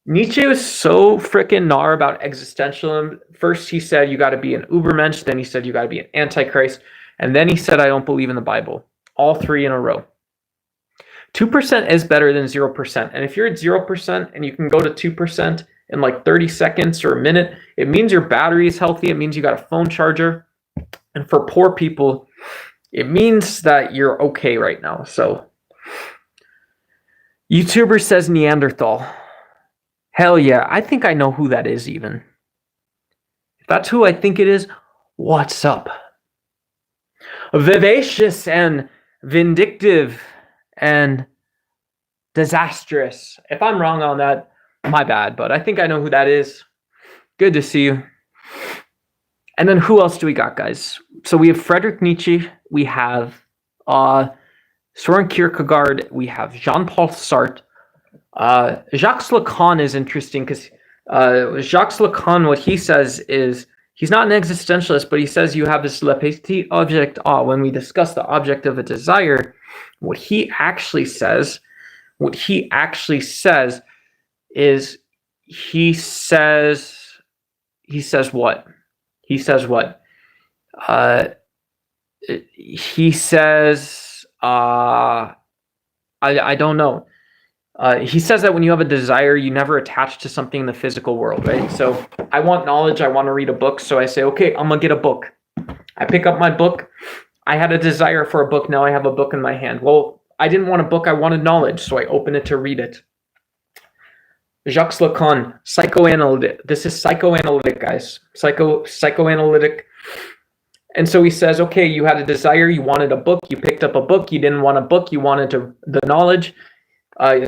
Nietzsche was so freaking gnar about existentialism. First, he said you got to be an Ubermensch. Then he said you got to be an Antichrist. And then he said, I don't believe in the Bible. All three in a row. 2% is better than 0%. And if you're at 0% and you can go to 2% in like 30 seconds or a minute, it means your battery is healthy. It means you got a phone charger. And for poor people, it means that you're okay right now. So, YouTuber says Neanderthal. Hell yeah, I think I know who that is even. If that's who I think it is, what's up? Vivacious and vindictive and disastrous. If I'm wrong on that, my bad, but I think I know who that is. Good to see you. And then who else do we got, guys? So we have Friedrich Nietzsche, we have Soren Kierkegaard, we have Jean-Paul Sartre. Jacques Lacan is interesting because Jacques Lacan, what he says is, he's not an existentialist, but he says you have this le petit object. When we discuss the object of a desire, what he actually says is he says what? He says I don't know. He says that when you have a desire, you never attach to something in the physical world, right? So I want knowledge. I want to read a book. So I say, okay, I'm going to get a book. I pick up my book. I had a desire for a book. Now I have a book in my hand. Well, I didn't want a book. I wanted knowledge. So I open it to read it. Jacques Lacan, psychoanalytic. This is psychoanalytic, guys. Psychoanalytic. And so he says, okay, you had a desire. You wanted a book. You picked up a book. You didn't want a book. You wanted the knowledge.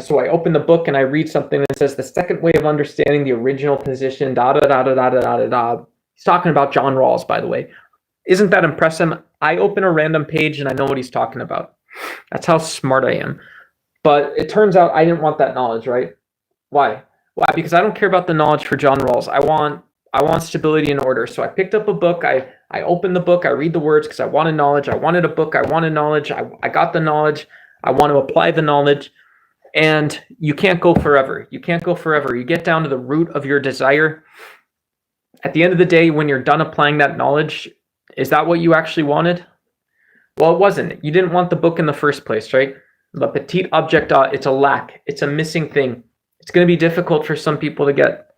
So I open the book and I read something that says the second way of understanding the original position, da da da da da da da da. He's talking about John Rawls, by the way. Isn't that impressive? I open a random page and I know what he's talking about. That's how smart I am. But it turns out I didn't want that knowledge, right? Why? Why? Because I don't care about the knowledge for John Rawls. I want stability and order. So I picked up a book. I opened the book. I read the words because I wanted knowledge. I wanted a book. I wanted knowledge. I got the knowledge. I want to apply the knowledge. And you can't go forever. You can't go forever. You get down to the root of your desire. At the end of the day, when you're done applying that knowledge, is that what you actually wanted? Well, it wasn't. You didn't want the book in the first place, right? Le petit object, it's a lack. It's a missing thing. It's going to be difficult for some people to get.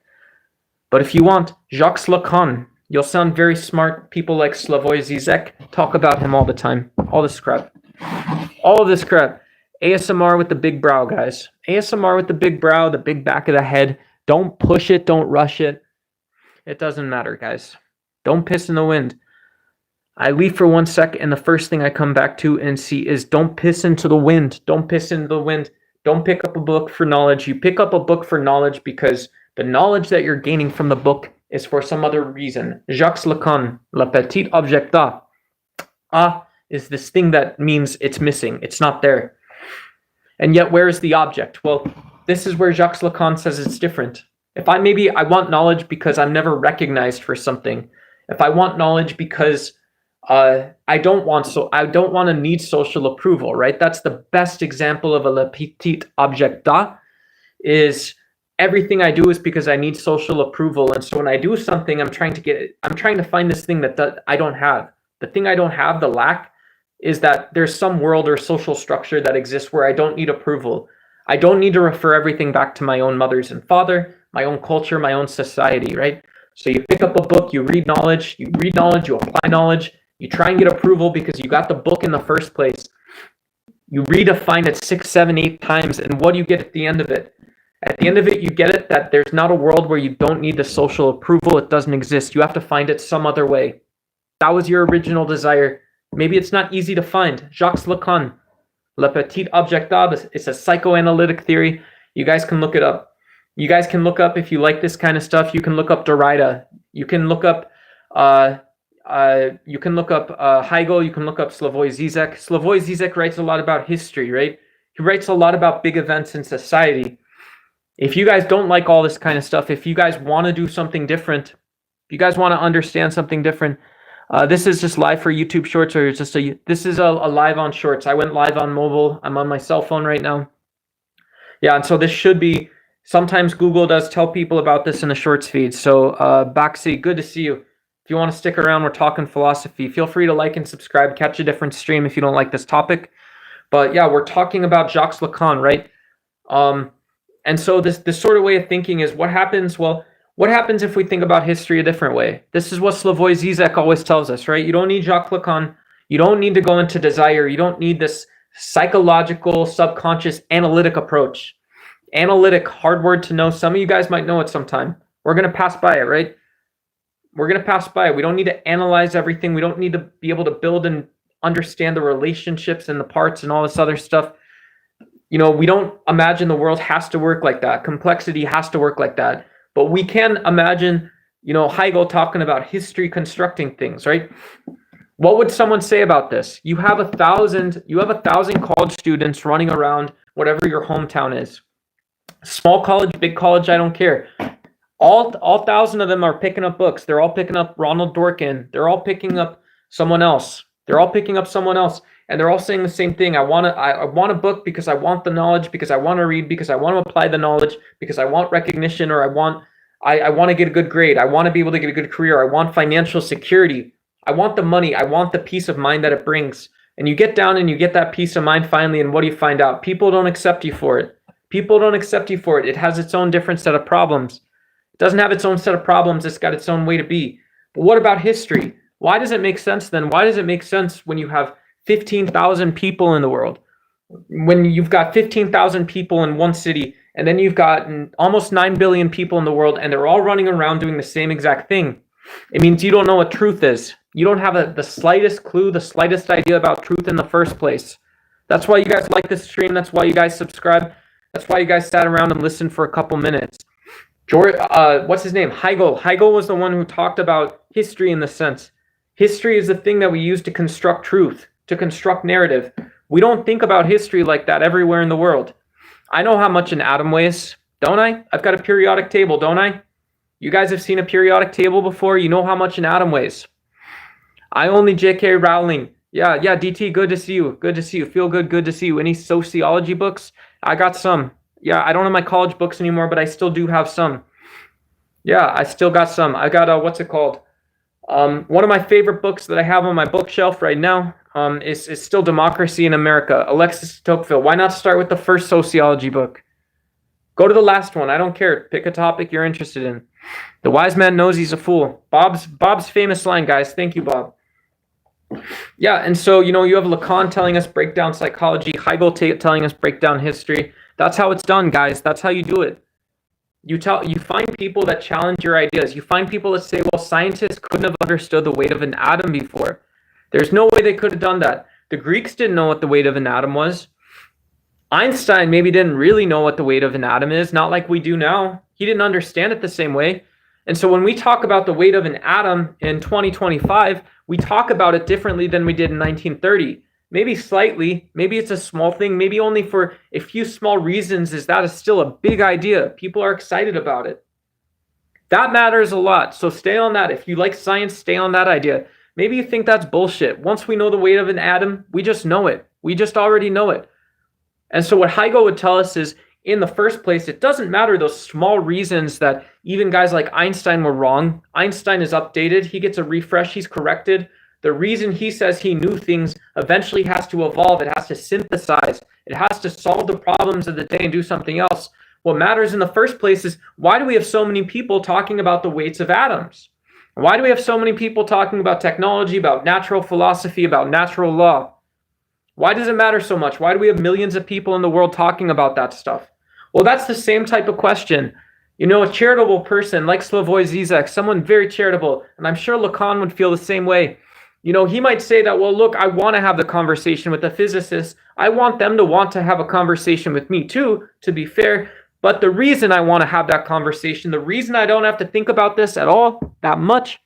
But if you want Jacques Lacan, you'll sound very smart. People like Slavoj Zizek talk about him all the time. All this crap. All of this crap. ASMR with the big brow, guys. ASMR with the big brow, the big back of the head. Don't push it. Don't rush it. It doesn't matter, guys. Don't piss in the wind. I leave for 1 sec, and the first thing I come back to and see is don't piss into the wind. Don't piss into the wind. Don't pick up a book for knowledge. You pick up a book for knowledge because the knowledge that you're gaining from the book is for some other reason. Jacques Lacan, le petit object a. A is this thing that means it's missing. It's not there. And yet, where is the object? Well, this is where Jacques Lacan says it's different. If I want knowledge because I'm never recognized for something. If I want knowledge because I don't want to need social approval, right? That's the best example of a le petit object is everything I do is because I need social approval. And so when I do something, I'm trying to find this thing that I don't have. The thing I don't have, the lack, is that there's some world or social structure that exists where I don't need approval. I don't need to refer everything back to my own mothers and father, my own culture, my own society, right? So you pick up a book, you read knowledge, you apply knowledge, you try and get approval because you got the book in the first place. You redefine it 6, 7, 8 times, and what do you get at the end of it? At the end of it, you get it that there's not a world where you don't need the social approval. It doesn't exist. You have to find it some other way. That was your original desire. Maybe it's not easy to find. Jacques Lacan, le petit object d'art, it's a psychoanalytic theory. You guys can look it up. You guys can look up, if you like this kind of stuff, you can look up Derrida. You can look up Hegel, you can look up Slavoj Zizek. Slavoj Zizek writes a lot about history, right? He writes a lot about big events in society. If you guys don't like all this kind of stuff, if you guys want to do something different, if you guys want to understand something different, this is just live for YouTube Shorts, or this is a live on Shorts. I went live on mobile. I'm on my cell phone right now. Yeah, and so this should be, sometimes Google does tell people about this in the Shorts feed. So Baxi, good to see you. If you want to stick around, we're talking philosophy. Feel free to like and subscribe, catch a different stream if you don't like this topic. But yeah, we're talking about Jacques Lacan, right? And so this sort of way of thinking is what happens? Well, what happens if we think about history a different way? This is what Slavoj Zizek always tells us, right? You don't need Jacques Lacan. You don't need to go into desire. You don't need this psychological, subconscious, analytic approach. Analytic, hard word to know. Some of you guys might know it sometime. We're going to pass by it, right? We're going to pass by it. We don't need to analyze everything. We don't need to be able to build and understand the relationships and the parts and all this other stuff. You know, we don't imagine the world has to work like that. Complexity has to work like that. But we can imagine, you know, Hegel talking about history constructing things, right? What would someone say about this? You have 1,000 college students running around whatever your hometown is. Small college, big college, I don't care. All 1,000 of them are picking up books. They're all picking up Ronald Dworkin. They're all picking up someone else. And they're all saying the same thing. I want a book because I want the knowledge, because I want to read, because I want to apply the knowledge, because I want recognition, or I want to get a good grade. I want to be able to get a good career. I want financial security. I want the money. I want the peace of mind that it brings. And you get down and you get that peace of mind finally, and what do you find out? People don't accept you for it. People don't accept you for it. It has its own different set of problems. It doesn't have its own set of problems. It's got its own way to be. But what about history? Why does it make sense then? Why does it make sense when you have 15,000 people in the world? When you've got 15,000 people in one city, and then you've got almost 9 billion people in the world, and they're all running around doing the same exact thing. It means you don't know what truth is. You don't have the slightest clue, the slightest idea about truth in the first place. That's why you guys like this stream. That's why you guys subscribe. That's why you guys sat around and listened for a couple minutes. What's his name? Hegel. Hegel was the one who talked about history in the sense. History is the thing that we use to construct truth, to construct narrative. We don't think about history like that everywhere in the world. I know how much an atom weighs, don't I? I've got a periodic table, don't I? You guys have seen a periodic table before. You know how much an atom weighs. I only J.K. Rowling. Yeah, DT, good to see you. Good to see you. Feel good to see you. Any sociology books? I got some. Yeah, I don't have my college books anymore, but I still do have some. Yeah, I still got some. I got, what's it called? One of my favorite books that I have on my bookshelf right now is still Democracy in America, Alexis de Tocqueville. Why not start with the first sociology book? Go to the last one. I don't care. Pick a topic you're interested in. The wise man knows he's a fool. Bob's famous line, guys. Thank you, Bob. Yeah, and so, you have Lacan telling us break down psychology, Hegel telling us break down history. That's how it's done, guys. That's how you do it. You find people that challenge your ideas. You find people that say, well, scientists couldn't have understood the weight of an atom before. There's no way they could have done that. The Greeks didn't know what the weight of an atom was. Einstein maybe didn't really know what the weight of an atom is, not like we do now. He didn't understand it the same way. And so when we talk about the weight of an atom in 2025, we talk about it differently than we did in 1930. Maybe slightly, maybe it's a small thing, maybe only for a few small reasons is still a big idea. People are excited about it. That matters a lot. So stay on that. If you like science, stay on that idea. Maybe you think that's bullshit. Once we know the weight of an atom, we just know it. We just already know it. And so what Hegel would tell us is, in the first place, it doesn't matter those small reasons that even guys like Einstein were wrong. Einstein is updated. He gets a refresh. He's corrected. The reason he says he knew things eventually has to evolve. It has to synthesize. It has to solve the problems of the day and do something else. What matters in the first place is, why do we have so many people talking about the weights of atoms? Why do we have so many people talking about technology, about natural philosophy, about natural law? Why does it matter so much? Why do we have millions of people in the world talking about that stuff? Well, that's the same type of question. A charitable person like Slavoj Zizek, someone very charitable, and I'm sure Lacan would feel the same way. He might say that, well, look, I want to have the conversation with the physicists. I want them to want to have a conversation with me too, to be fair. But the reason I want to have that conversation, the reason I don't have to think about this at all, that much,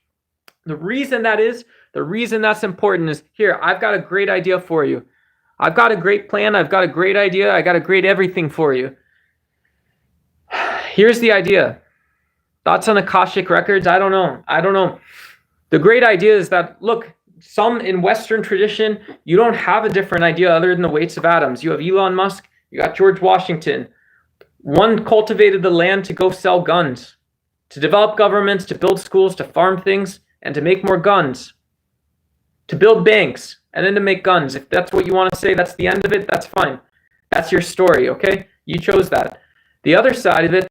the reason that's important is, here, I've got a great idea for you. I've got a great plan. I've got a great idea. I got a great everything for you. Here's the idea. Thoughts on Akashic records? I don't know. The great idea is that, look, some in Western tradition, you don't have a different idea other than the weights of atoms. You have Elon Musk, you got George Washington. One cultivated the land to go sell guns, to develop governments, to build schools, to farm things, and to make more guns, to build banks, and then to make guns. If that's what you want to say, that's the end of it, that's fine. That's your story, okay? You chose that. The other side of it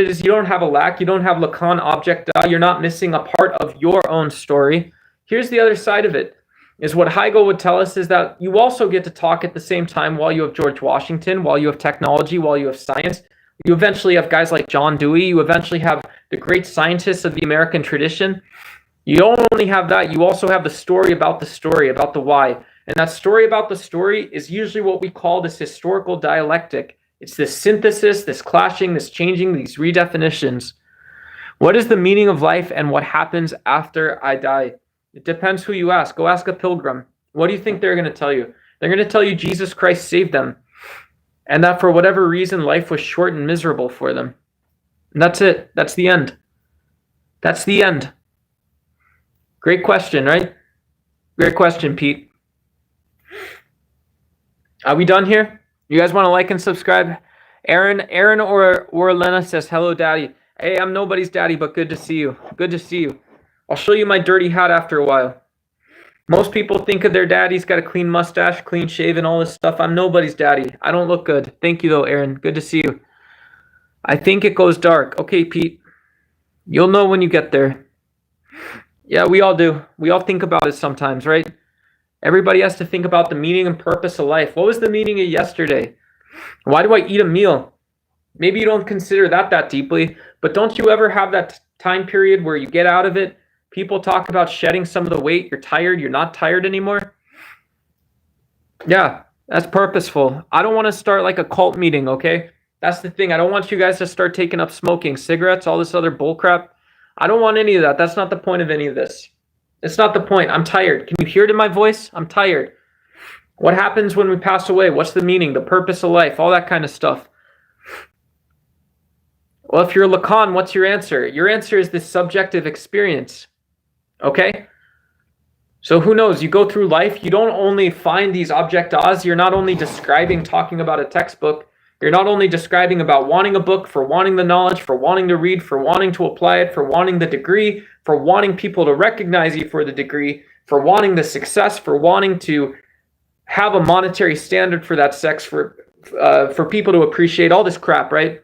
is you don't have a lack, you don't have Lacan object, you're not missing a part of your own story. Here's the other side of it, is what Hegel would tell us is that you also get to talk at the same time while you have George Washington, while you have technology, while you have science. You eventually have guys like John Dewey, you eventually have the great scientists of the American tradition. You don't only have that, you also have the story, about the why. And that story about the story is usually what we call this historical dialectic. It's this synthesis, this clashing, this changing, these redefinitions. What is the meaning of life and what happens after I die? It depends who you ask. Go ask a pilgrim. What do you think they're going to tell you? They're going to tell you Jesus Christ saved them, and that for whatever reason, life was short and miserable for them. And that's it. That's the end. That's the end. Great question, right? Great question, Pete. Are we done here? You guys want to like and subscribe? Aaron or Elena says, hello, daddy. Hey, I'm nobody's daddy, but good to see you. Good to see you. I'll show you my dirty hat after a while. Most people think of their daddy's got a clean mustache, clean shave, and all this stuff. I'm nobody's daddy. I don't look good. Thank you, though, Aaron. Good to see you. I think it goes dark. Okay, Pete. You'll know when you get there. Yeah, we all do. We all think about it sometimes, right? Everybody has to think about the meaning and purpose of life. What was the meaning of yesterday? Why do I eat a meal? Maybe you don't consider that deeply, but don't you ever have that time period where you get out of it? People talk about shedding some of the weight. You're tired. You're not tired anymore. Yeah, that's purposeful. I don't want to start like a cult meeting, okay? That's the thing. I don't want you guys to start taking up smoking, cigarettes, all this other bullcrap. I don't want any of that. That's not the point of any of this. It's not the point. I'm tired. Can you hear it in my voice? I'm tired. What happens when we pass away? What's the meaning, the purpose of life, all that kind of stuff? Well, if you're Lacan, what's your answer? Your answer is this subjective experience. Okay? So who knows? You go through life, you don't only find these objectas, you're not only describing, talking about a textbook, you're not only describing about wanting a book, for wanting the knowledge, for wanting to read, for wanting to apply it, for wanting the degree, for wanting people to recognize you for the degree, for wanting the success, for wanting to have a monetary standard for that sex, for people to appreciate all this crap, right?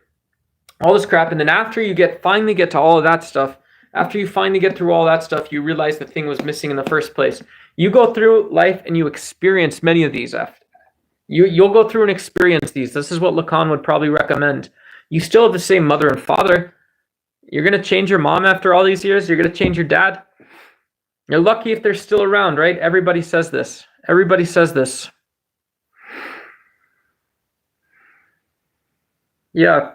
All this crap. And then after you finally get to all of that stuff, after you finally get through all that stuff, you realize the thing was missing in the first place. You go through life and you experience many of these. You'll go through and experience these. This is what Lacan would probably recommend. You still have the same mother and father. You're going to change your mom after all these years. You're going to change your dad. You're lucky if they're still around, right? Everybody says this. Everybody says this. Yeah.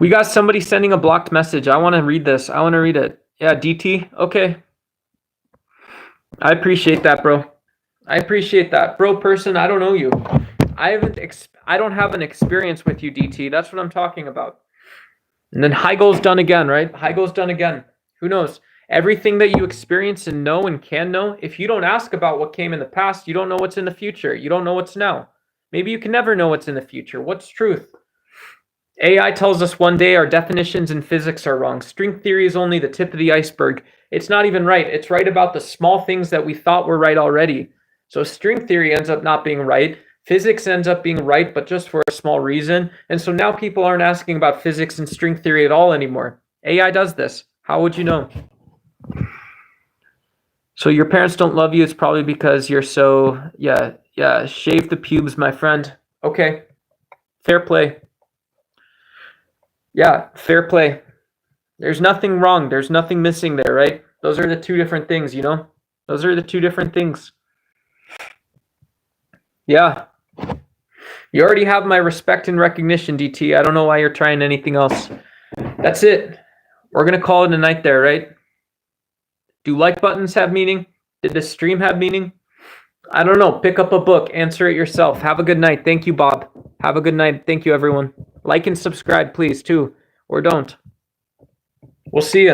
We got somebody sending a blocked message. I want to read this. I want to read it. Yeah, DT. Okay. I appreciate that, bro. I appreciate that. Bro person, I don't know you. I don't have an experience with you, DT. That's what I'm talking about. And then Heigel's done again, right? Heigel's done again. Who knows? Everything that you experience and know and can know, if you don't ask about what came in the past, you don't know what's in the future. You don't know what's now. Maybe you can never know what's in the future. What's truth? AI tells us one day our definitions in physics are wrong. String theory is only the tip of the iceberg. It's not even right. It's right about the small things that we thought were right already. So string theory ends up not being right. Physics ends up being right, but just for a small reason. And so now people aren't asking about physics and string theory at all anymore. AI does this. How would you know? So your parents don't love you. It's probably because you're so, yeah, shave the pubes, my friend. Okay, fair play. Yeah, fair play. There's nothing wrong. There's nothing missing there, right? Those are the two different things, you know? Those are the two different things. Yeah. You already have my respect and recognition, DT. I don't know why you're trying anything else. That's it. We're going to call it a night there, right? Do like buttons have meaning? Did this stream have meaning? I don't know. Pick up a book. Answer it yourself. Have a good night. Thank you, Bob. Have a good night. Thank you, everyone. Like and subscribe, please, too. Or don't. We'll see you.